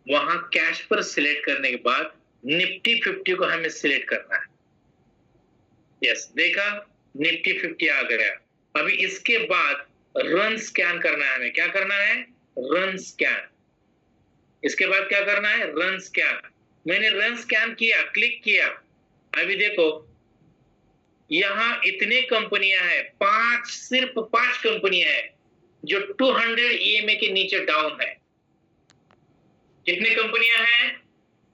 वहां कैश पर सिलेक्ट करने के बाद निफ्टी 50 को हमें सिलेक्ट करना है। यस, देखा, निफ्टी 50 आ गया। अभी इसके बाद रन स्कैन करना है हमें। क्या करना है? Run scan. इसके बाद क्या करना है? Run scan. मैंने रन स्कैन किया, क्लिक किया। अभी देखो यहां इतने कंपनियां हैं, सिर्फ 5 कंपनियां हैं जो 200 EMA के नीचे डाउन है। कितने कंपनियां हैं?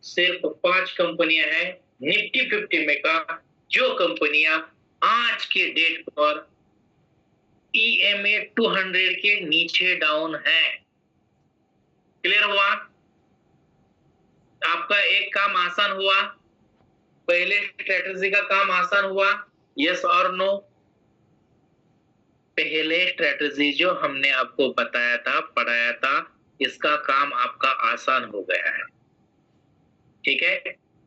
सिर्फ 5 कंपनियां हैं निफ्टी 50 में का, जो कंपनियां आज के डेट पर EMA 200 के नीचे डाउन है। क्लियर हुआ? आपका एक काम आसान हुआ। पहले स्ट्रेटजी का काम आसान हुआ? यस और नो? पहले स्ट्रेटजी जो हमने आपको बताया था, पढ़ाया था, इसका काम आपका आसान हो गया है। ठीक है,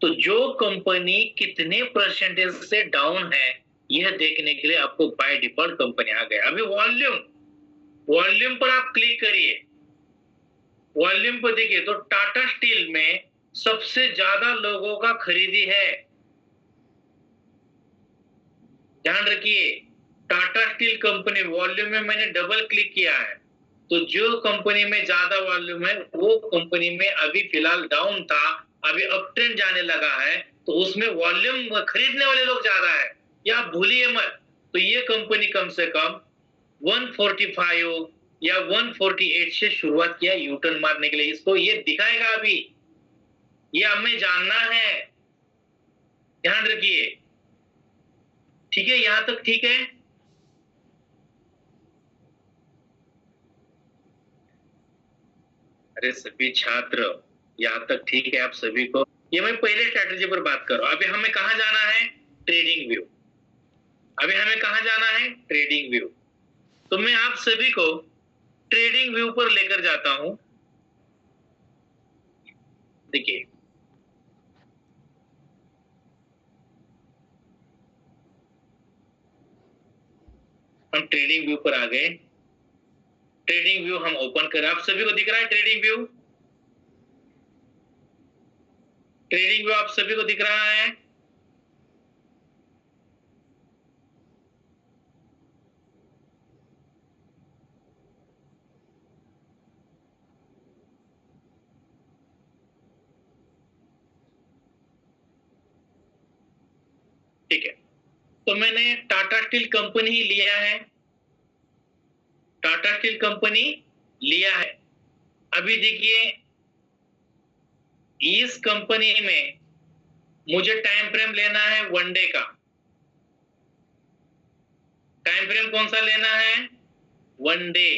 तो जो कंपनी कितने परसेंटेज से डाउन है यह देखने के लिए आपको बाय डिफॉल्ट कंपनी आ गया। अभी वॉल्यूम पर आप क्लिक करिए, वॉल्यूम पर देखिए तो टाटा स्टील में सबसे ज्यादा लोगों का खरीदी है। ध्यान रखिए, टाटा स्टील कंपनी वॉल्यूम में मैंने डबल क्लिक किया है, तो जो कंपनी में ज्यादा वॉल्यूम है वो कंपनी में अभी फिलहाल डाउन था, अभी अप ट्रेंड जाने लगा है, तो उसमें वॉल्यूम खरीदने वाले लोग ज्यादा है, या भूलिए मत। तो ये कंपनी कम से कम 145 या 148 से शुरुआत किया यू टर्न मारने के लिए। इसको ये दिखाएगा अभी, ये हमें जानना है, ध्यान रखिए। ठीक है, यहां तक ठीक है? अरे सभी छात्र, यहां तक ठीक है आप सभी को? ये मैं पहले स्ट्रेटजी पर बात कर रहा हूं। अभी हमें कहां जाना है? Trading view. अभी हमें कहां जाना है? Trading view. तो मैं आप सभी को ट्रेडिंग व्यू पर लेकर जाता हूं। देखिए, हम ट्रेडिंग व्यू पर आ गए। ट्रेडिंग व्यू हम ओपन करें, आप सभी को दिख रहा है ट्रेडिंग व्यू? ट्रेडिंग व्यू आप सभी को दिख रहा है? ठीक है, तो मैंने टाटा स्टील कंपनी ही लिया है, टाटा स्टील कंपनी लिया है। अभी देखिए, इस कंपनी में मुझे टाइम फ्रेम लेना है 1 डे का। टाइम फ्रेम कौन सा लेना है? 1 डे।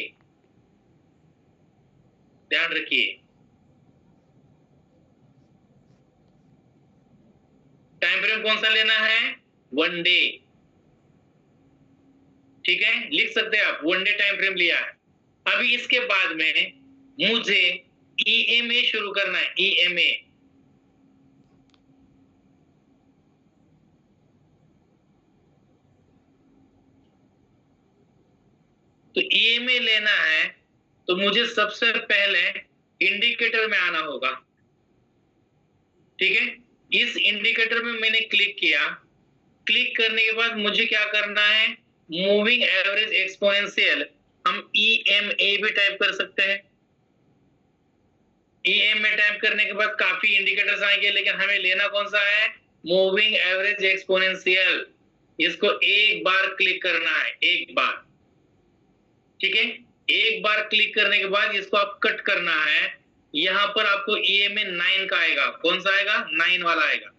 ध्यान रखिए, टाइम फ्रेम कौन सा लेना है? 1 डे। ठीक है, लिख सकते हैं आप, 1 डे टाइम फ्रेम लिया है। अभी इसके बाद में मुझे ईएमए शुरू करना है, ईएमए। तो ईएमए लेना है तो मुझे सबसे पहले इंडिकेटर में आना होगा। ठीक है, इस इंडिकेटर में मैंने क्लिक किया। क्लिक करने के बाद मुझे क्या करना है? मूविंग एवरेज एक्सपोनेंशियल, हम ईएमए भी टाइप कर सकते हैं। ईएमए टाइप करने के बाद काफी इंडिकेटर्स आएंगे, लेकिन हमें लेना कौन सा है? Moving average exponential. इसको एक बार क्लिक करना है, एक बार। ठीक है, एक बार क्लिक करने के बाद इसको आप कट करना है। यहां पर आपको ईएमए 9 का आएगा। कौन सा आएगा? 9 वाला आएगा।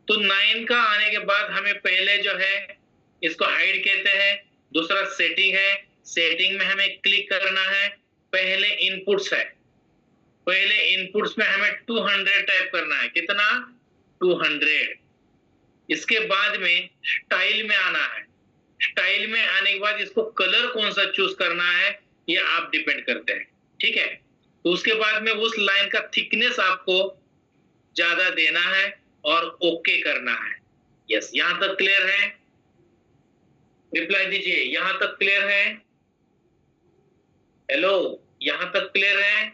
तो 9 का आने के बाद हमें पहले जो है इसको हाइड कहते हैं, दूसरा सेटिंग है, सेटिंग में हमें क्लिक करना है। पहले इनपुट्स है, पहले इनपुट्स में हमें 200 टाइप करना है। कितना? 200। इसके बाद में स्टाइल में आना है। स्टाइल में आने के बाद इसको कलर कौन सा चूज करना है ये आप डिपेंड करते हैं। ठीक है, तो उसके बाद में उस लाइन का थिकनेस आपको ज्यादा देना है और ओके करना है। यस, यहां तक क्लियर है? रिप्लाई दीजिए, यहां तक क्लियर है? हेलो, यहां तक क्लियर है?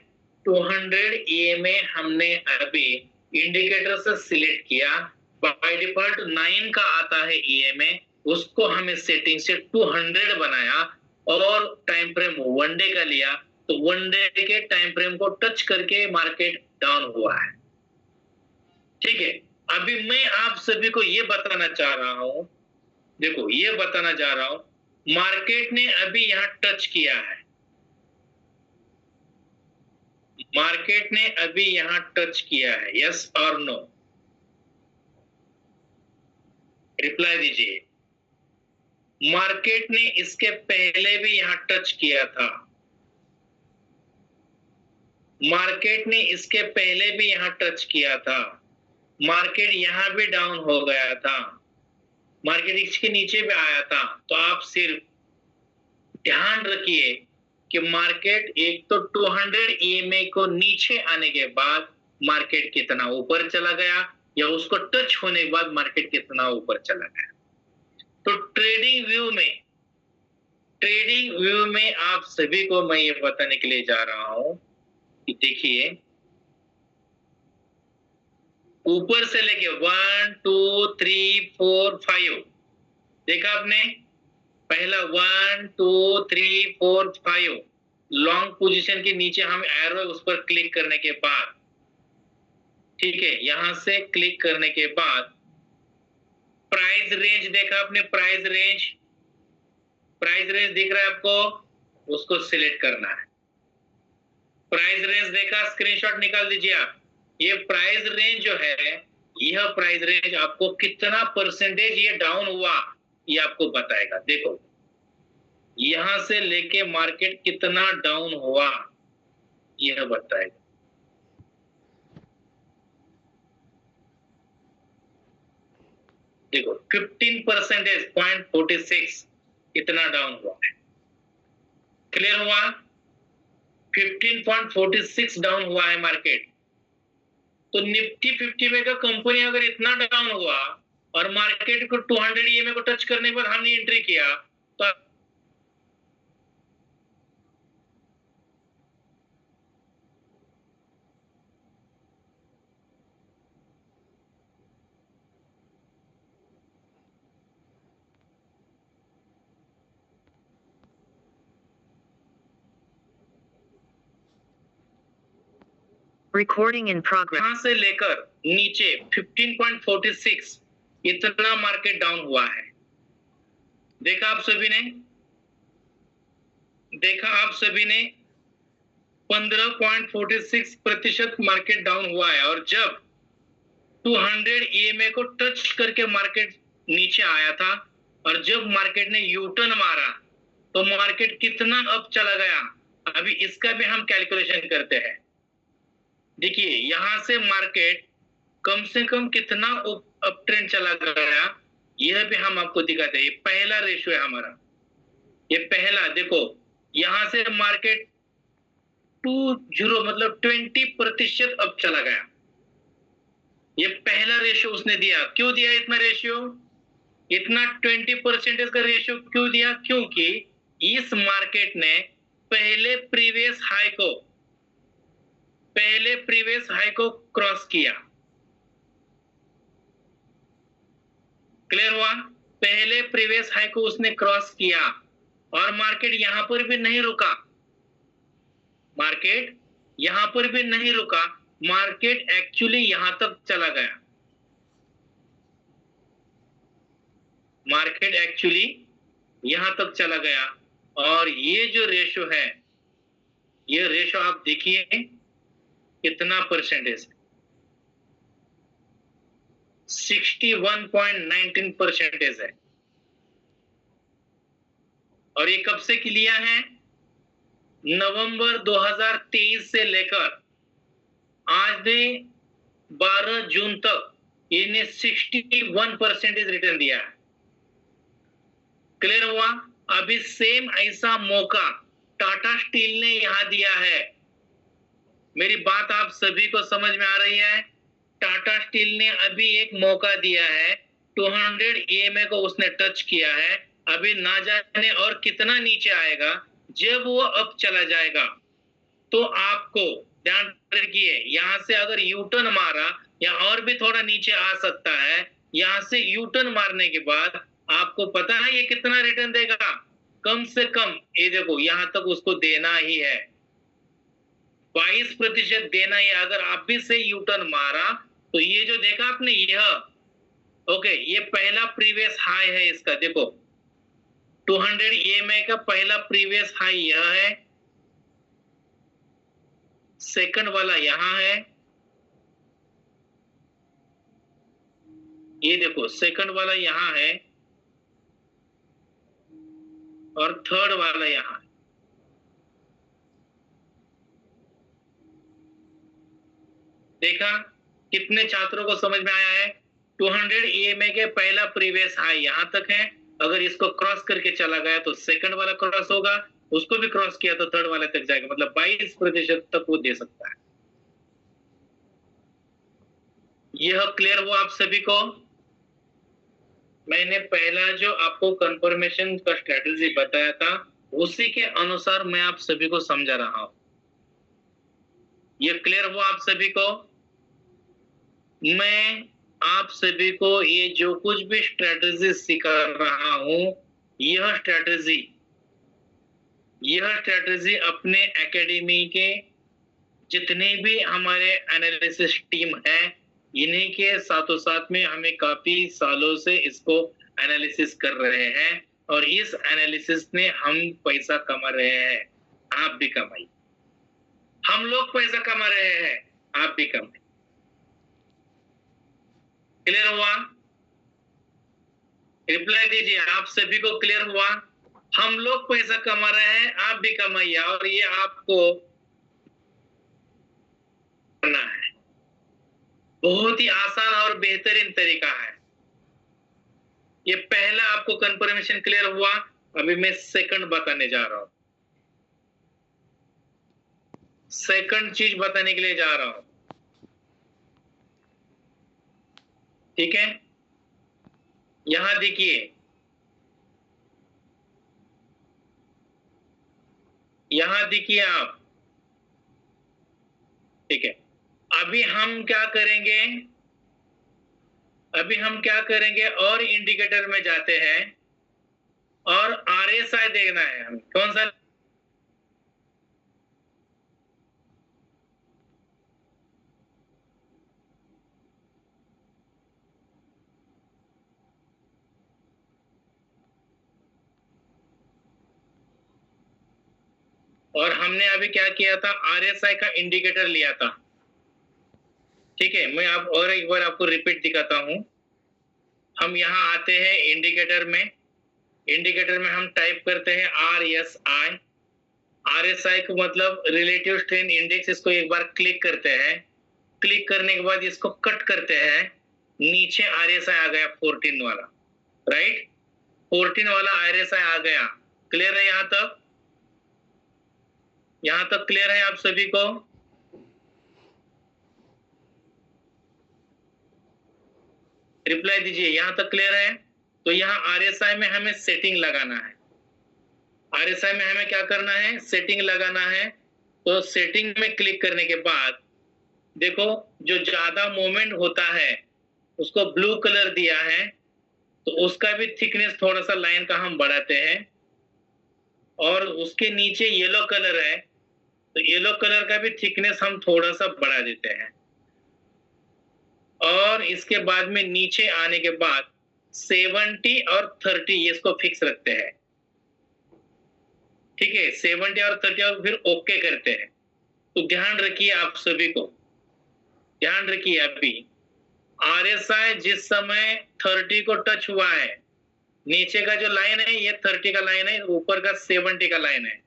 200 ईएमए हमने अभी इंडिकेटर से सिलेक्ट किया। बाय डिफॉल्ट 9 का आता है ईएमए, उसको हमें सेटिंग से 200 बनाया और टाइम फ्रेम 1 डे का लिया। तो 1 डे के टाइम फ्रेम को टच करके मार्केट डाउन हुआ है। ठीक है, अभी मैं आप सभी को ये बताना चाह रहा हूं, देखो ये बताना चाह रहा हूं, मार्केट ने अभी यहां टच किया है, मार्केट ने अभी यहां टच किया है। यस और नो? रिप्लाई दीजिए। मार्केट ने इसके पहले भी यहां टच किया था, मार्केट ने इसके पहले भी यहां टच किया था। मार्केट यहाँ भी डाउन हो गया था, मार्केट इसके नीचे भी आया था, तो आप सिर्फ ध्यान रखिए कि मार्केट एक तो 200 EMA को नीचे आने के बाद मार्केट कितना ऊपर चला गया या उसको टच होने के बाद मार्केट कितना ऊपर चला गया। तो ट्रेडिंग व्यू में आप सभी को मैं ये बताने के लिए जा रहा हूं कि देखिए ऊपर से लेके 1 2 3 4 5 देखा आपने, पहला 1 2 3 4 5 लॉन्ग पोजीशन के नीचे हम एरो उस पर क्लिक करने के बाद, ठीक है, यहां से क्लिक करने के बाद प्राइस रेंज देखा आपने, प्राइस रेंज दिख रहा है आपको, उसको सिलेक्ट करना है। प्राइस रेंज देखा, स्क्रीनशॉट निकाल दीजिए आप। ये प्राइस रेंज जो है, यह प्राइस रेंज आपको कितना परसेंटेज ये डाउन हुआ ये आपको बताएगा। देखो यहां से लेके मार्केट कितना डाउन हुआ यह बताएगा। देखो 15% 0.46 इतना डाउन हुआ है। क्लियर हुआ? 15.46 डाउन हुआ है मार्केट। तो निफ्टी 50 में का कंपनी अगर इतना डाउन हुआ और मार्केट को 200 EMA को टच करने के बाद हमने एंट्री किया तो Recording in progress. यहां से लेकर नीचे 15.46 इतना मार्केट डाउन हुआ है। देखा आप सभी ने 15.46% मार्केट डाउन हुआ है। और जब 200 EMA को टच करके मार्केट नीचे आया था और जब मार्केट ने यू टर्न मारा तो मार्केट कितना अप चला गया, अभी इसका भी हम कैलकुलेशन करते हैं। देखिए यहां से मार्केट कम से कम कितना अप ट्रेंड चला गया यह भी हम आपको दिखाते हैं। ये पहला रेशियो है हमारा, ये पहला देखो यहां से मार्केट 20 मतलब 20% अप चला गया। ये पहला रेशियो उसने दिया। क्यों दिया इतना रेशियो, इतना 20% का रेशियो क्यों दिया? क्योंकि इस मार्केट ने पहले प्रीवियस हाई को क्रॉस किया। क्लियर हुआ? पहले प्रीवियस हाई को उसने क्रॉस किया और मार्केट यहां पर भी नहीं रुका, मार्केट एक्चुअली यहां तक चला गया। और ये जो रेशो है, ये रेशो आप देखिए कितना परसेंटेज, 61.19% है। और ये कब से लिया है? नवंबर 2023 से लेकर आज ने 12 जून तक इन्हें 61% रिटर्न दिया है। क्लियर हुआ? अभी सेम ऐसा मौका टाटा स्टील ने यहां दिया है। मेरी बात आप सभी को समझ में आ रही है? टाटा स्टील ने अभी एक मौका दिया है, 200 EMA को उसने टच किया है। अभी ना जाने और कितना नीचे आएगा। जब वो अप चला जाएगा तो आपको ध्यान रखिए, यहां से अगर यू टर्न मारा या और भी थोड़ा नीचे आ सकता है। यहां से यू टर्न मारने के बाद आपको पता है ये कितना रिटर्न देगा? कम से कम ये देखो यहां तक उसको देना ही है, 22% देना ही। अगर आप भी से यू टर्न मारा तो ये जो देखा आपने यह ओके, ये पहला प्रीवियस हाई है इसका। देखो 200 EMA का पहला प्रीवियस हाई यह है, सेकंड वाला यहां है, ये देखो सेकंड वाला यहां है और थर्ड वाला यहां है। देखा कितने छात्रों को समझ में आया है? 200 EMA के पहला प्रीवियस हाई यहां तक है, अगर इसको क्रॉस करके चला गया तो सेकंड वाला क्रॉस होगा, उसको भी क्रॉस किया तो थर्ड वाले तक जाएगा, मतलब 22% तक वो दे सकता है। यह क्लियर हुआ आप सभी को? मैंने पहला जो आपको कंफर्मेशन का स्ट्रेटजी बताया था उसी के अनुसार मैं आप सभी को समझा रहा हूं। यह क्लियर हुआ आप सभी को? मैं आप सभी को ये जो कुछ भी स्ट्रेटजी सिखा रहा हूं, यह स्ट्रेटजी अपने एकेडमी के जितने भी हमारे एनालिसिस टीम है, इन्हीं के साथों साथ में हमें काफी सालों से इसको एनालिसिस कर रहे हैं और इस एनालिसिस ने हम पैसा कमा रहे हैं। आप भी कमाइए, हम लोग पैसा कमा रहे हैं, आप भी कमाइए। क्लियर हुआ? रिप्लाई दीजिए, आप सभी को क्लियर हुआ? हम लोग पैसा कमा रहे हैं, आप भी कमाइए, और ये आपको करना है। बहुत ही आसान और बेहतरीन तरीका है। ये पहला आपको कंफर्मेशन क्लियर हुआ। अभी मैं सेकंड बताने जा रहा हूं, सेकंड चीज बताने के लिए जा रहा हूं। ठीक है, यहां देखिए, यहां देखिए आप। ठीक है, अभी हम क्या करेंगे, और इंडिकेटर में जाते हैं और RSI देखना है हमें। कौन सा? और हमने अभी क्या किया था, RSI का इंडिकेटर लिया था। ठीक है, मैं आप और एक बार आपको रिपीट दिखाता हूं। हम यहां आते हैं इंडिकेटर में, हम टाइप करते हैं RSI। RSI को मतलब रिलेटिव स्ट्रेन इंडेक्स, इसको एक बार क्लिक करते हैं। क्लिक करने के बाद इसको कट करते हैं, नीचे RSI आ गया 14 वाला, राइट? 14 वाला RSI आ गया। क्लियर है यहां तक? यहां तक क्लियर है आप सभी को? रिप्लाई दीजिए, यहां तक क्लियर है? तो यहां RSI में हमें सेटिंग लगाना है। RSI में हमें क्या करना है? सेटिंग लगाना है। तो सेटिंग में क्लिक करने के बाद देखो, जो ज्यादा मूवमेंट होता है उसको ब्लू कलर दिया है, तो उसका भी थिकनेस थोड़ा सा लाइन का हम बढ़ाते हैं। और उसके नीचे येलो कलर है, तो येलो कलर का भी थिकनेस हम थोड़ा सा बढ़ा देते हैं। और इसके बाद में नीचे आने के बाद 70 और 30 इसको फिक्स रखते हैं। ठीक है, 70 और 30 और फिर ओके करते हैं। तो ध्यान रखिए, आप सभी को ध्यान रखिए, अभी RSI जिस समय 30 को टच हुआ है, नीचे का जो लाइन है ये 30 का लाइन है, ऊपर का 70 का लाइन है।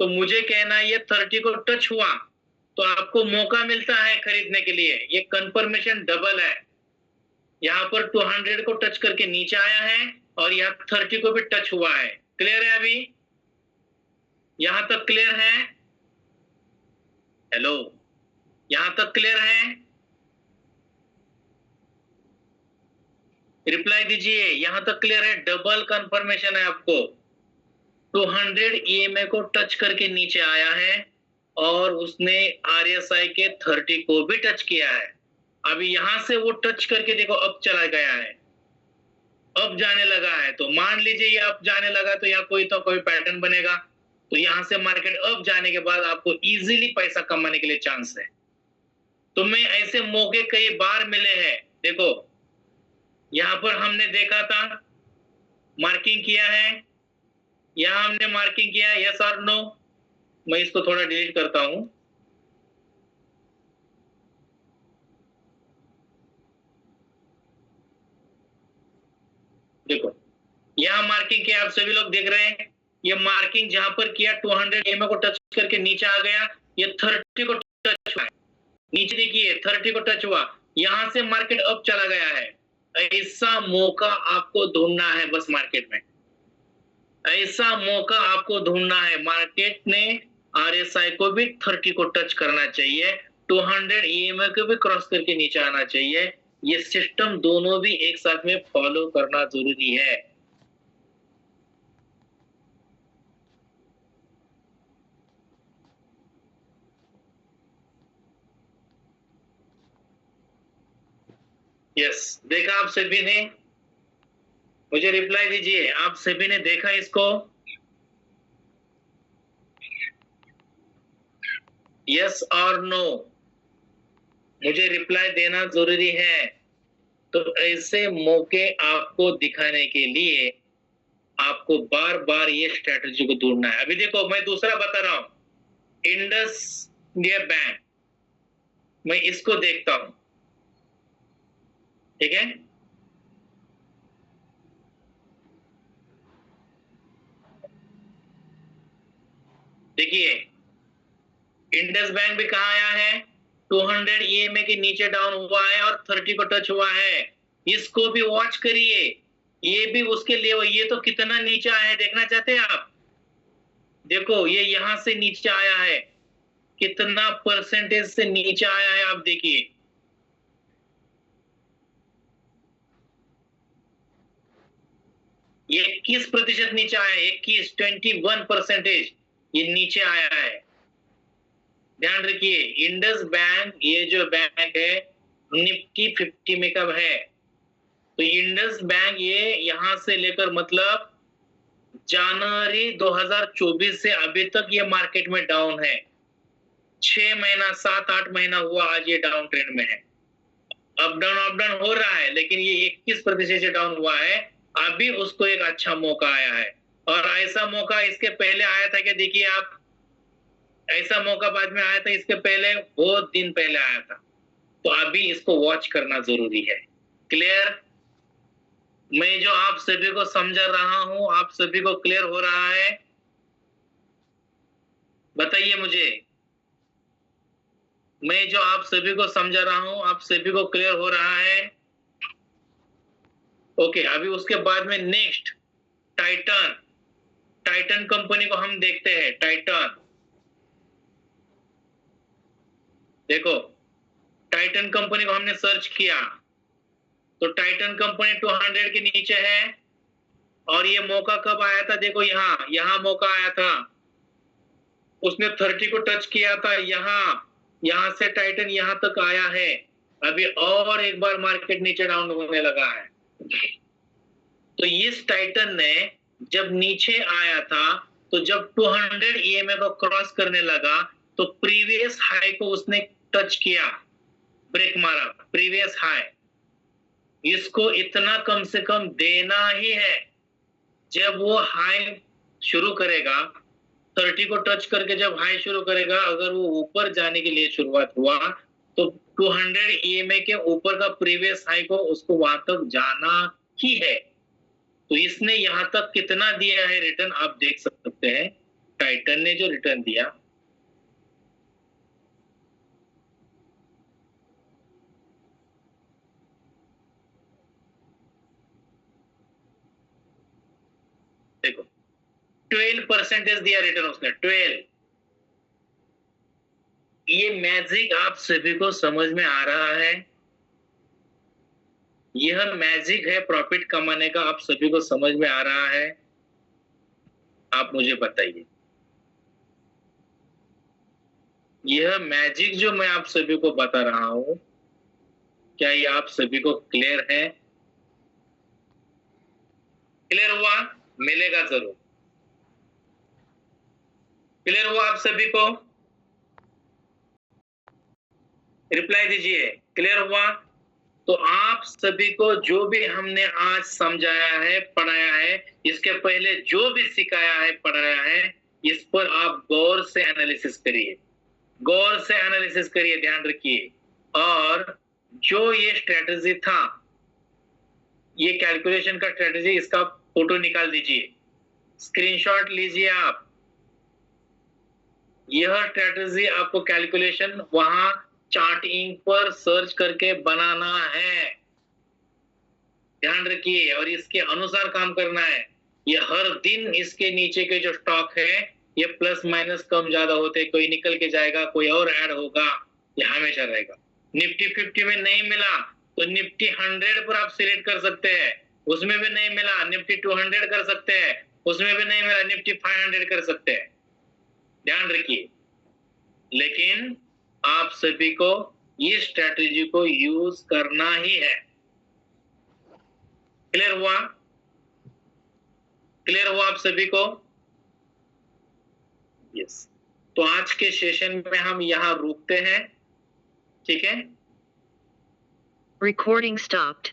तो मुझे कहना है ये 30 को टच हुआ तो आपको मौका मिलता है खरीदने के लिए। ये कंफर्मेशन डबल है। यहाँ पर 200 को टच करके नीचे आया है और यहाँ 30 को भी टच हुआ है। क्लियर है? अभी यहां तक क्लियर है? हेलो, यहां तक क्लियर है? रिप्लाई दीजिए, यहां तक क्लियर है? डबल कंफर्मेशन है आपको। 200 EMA को टच करके नीचे आया है और उसने RSI के 30 को भी टच किया है। अभी यहां से वो टच करके देखो अब चला गया है, अब जाने लगा है। तो मान लीजिए ये अब जाने लगा तो यहाँ कोई पैटर्न बनेगा। तो यहां से मार्केट अब जाने के बाद आपको इजीली पैसा कमाने के लिए चांस है। तो मैं ऐसे मौके कई बार मिले हैं। देखो, यहां पर हमने देखा था, मार्किंग किया है, यहां हमने मार्किंग किया है, यस और नो? मैं इसको थोड़ा डिलीट करता हूं। देखो, यहां मार्किंग किया, आप सभी लोग देख रहे हैं। ये मार्किंग जहां पर किया 200 EMA को टच करके नीचे आ गया, ये 30 को टच हुआ। नीचे देखिए 30 को टच हुआ, यहां से मार्केट अप चला गया है, ऐसा मौका आपको ढूंढना है बस मार्केट में, ऐसा मौका आपको ढूंढना है। मार्केट ने आरएसआई को भी 30 को टच करना चाहिए, 200 ईएमए को भी क्रॉस करके नीचे आना चाहिए। ये सिस्टम दोनों भी एक साथ में फॉलो करना जरूरी है। यस, देखा आप सभी ने? मुझे रिप्लाई दीजिए, आप सभी ने देखा इसको? यस और नो, मुझे रिप्लाई देना जरूरी है। तो ऐसे मौके आपको दिखाने के लिए आपको बार बार ये स्ट्रेटजी को ढूंढना है। अभी देखो मैं दूसरा बता रहा हूं, इंडस इंडिया बैंक, मैं इसको देखता हूं, ठीक है? देखिए इंडस बैंक भी कहा आया है, 200 ईएमए के नीचे डाउन हुआ है और 30 को टच हुआ है। इसको भी वॉच करिए, ये भी उसके लिए, ये तो कितना नीचे आया है देखना चाहते हैं आप? देखो ये यहां से नीचे आया है, कितना परसेंटेज से नीचे आया है आप देखिए। ये 21% नीचे आया है, 21% ये नीचे आया है। ध्यान रखिए, इंडस बैंक ये जो बैंक है निफ्टी 50 में कब है, तो इंडस बैंक ये यहां से लेकर मतलब जनवरी 2024 से अभी तक ये मार्केट में डाउन है। 6 महीना 7-8 महीना हुआ आज ये डाउन ट्रेंड में है। अप डाउन हो रहा है, लेकिन ये 21% से डाउन हुआ है। अभी उसको एक अच्छा मौका आया है, और ऐसा मौका इसके पहले आया था क्या? देखिए आप, ऐसा मौका बाद में आया था, इसके पहले बहुत दिन पहले आया था। तो अभी इसको वॉच करना जरूरी है। क्लियर? मैं जो आप सभी को समझा रहा हूं, आप सभी को क्लियर हो रहा है? बताइए मुझे, मैं जो आप सभी को समझा रहा हूं, आप सभी को क्लियर हो रहा है? ओके, अभी उसके बाद में नेक्स्ट टाइटन, टाइटन कंपनी को हम देखते हैं। टाइटन, देखो टाइटन कंपनी को हमने सर्च किया तो टाइटन कंपनी 200 के नीचे है, और ये मौका कब आया था? देखो यहां मौका आया था, उसने 30 को टच किया था, यहां से टाइटन यहां तक आया है। अभी और एक बार मार्केट नीचे डाउन होने लगा है। तो इस टाइटन ने जब नीचे आया था, तो जब 200 ईएमए को क्रॉस करने लगा तो प्रीवियस हाई को उसने टच किया, ब्रेक मारा, प्रीवियस हाई। इसको इतना कम से कम देना ही है। जब वो हाई शुरू करेगा, 30 को टच करके जब हाई शुरू करेगा, अगर वो ऊपर जाने के लिए शुरुआत हुआ तो 200 ईएमए के ऊपर का प्रीवियस हाई को उसको वहां तक जाना ही है। तो इसने यहां तक कितना दिया है रिटर्न, आप देख सकते हैं। टाइटन ने जो रिटर्न दिया, देखो 12% दिया रिटर्न उसने, 12। ये मैजिक आप सभी को समझ में आ रहा है? यह मैजिक है प्रॉफिट कमाने का, आप सभी को समझ में आ रहा है? आप मुझे बताइए, यह मैजिक जो मैं आप सभी को बता रहा हूं, क्या ये आप सभी को क्लियर है? क्लियर हुआ? मिलेगा जरूर। क्लियर हुआ आप सभी को? रिप्लाई दीजिए, क्लियर हुआ? तो आप सभी को जो भी हमने आज समझाया है, पढ़ाया है, इसके पहले जो भी सिखाया है, पढ़ाया है, इस पर आप गौर से एनालिसिस करिए, गौर से एनालिसिस करिए, ध्यान रखिए। और जो ये स्ट्रेटजी था, ये कैलकुलेशन का स्ट्रेटजी, इसका फोटो निकाल दीजिए, स्क्रीनशॉट लीजिए आप। यह स्ट्रेटजी आपको कैलकुलेशन वहां चार्टिंग पर सर्च करके बनाना है, ध्यान रखिए, और इसके अनुसार काम करना है। ये हर दिन इसके नीचे के जो स्टॉक है ये प्लस माइनस कम ज्यादा होते, कोई निकल के जाएगा, कोई और ऐड होगा, ये हमेशा रहेगा। निफ्टी 50 में नहीं मिला तो निफ्टी 100 पर आप सिलेक्ट कर सकते हैं, उसमें भी नहीं मिला निफ्टी 200 कर सकते हैं, उसमें भी नहीं मिला निफ्टी 500 कर सकते हैं, ध्यान रखिए। लेकिन आप सभी को ये स्ट्रेटेजी को यूज करना ही है। क्लियर हुआ? क्लियर हुआ आप सभी को? यस। तो आज के सेशन में हम यहाँ रुकते हैं, ठीक है? Recording stopped.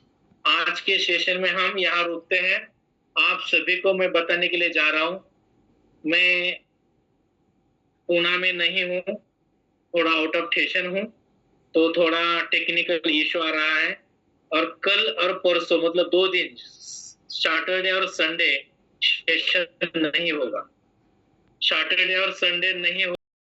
आज के सेशन में हम यहाँ रुकते हैं। आप सभी को मैं बताने के लिए जा रहा हूँ, मैं पुणे में नहीं हूँ, थोड़ा आउट ऑफ स्टेशन हूँ, तो थोड़ा टेक्निकल इश्यू आ रहा है। और कल और परसों मतलब 2 दिन, सैटरडे और संडे सेशन नहीं होगा, सैटरडे और संडे नहीं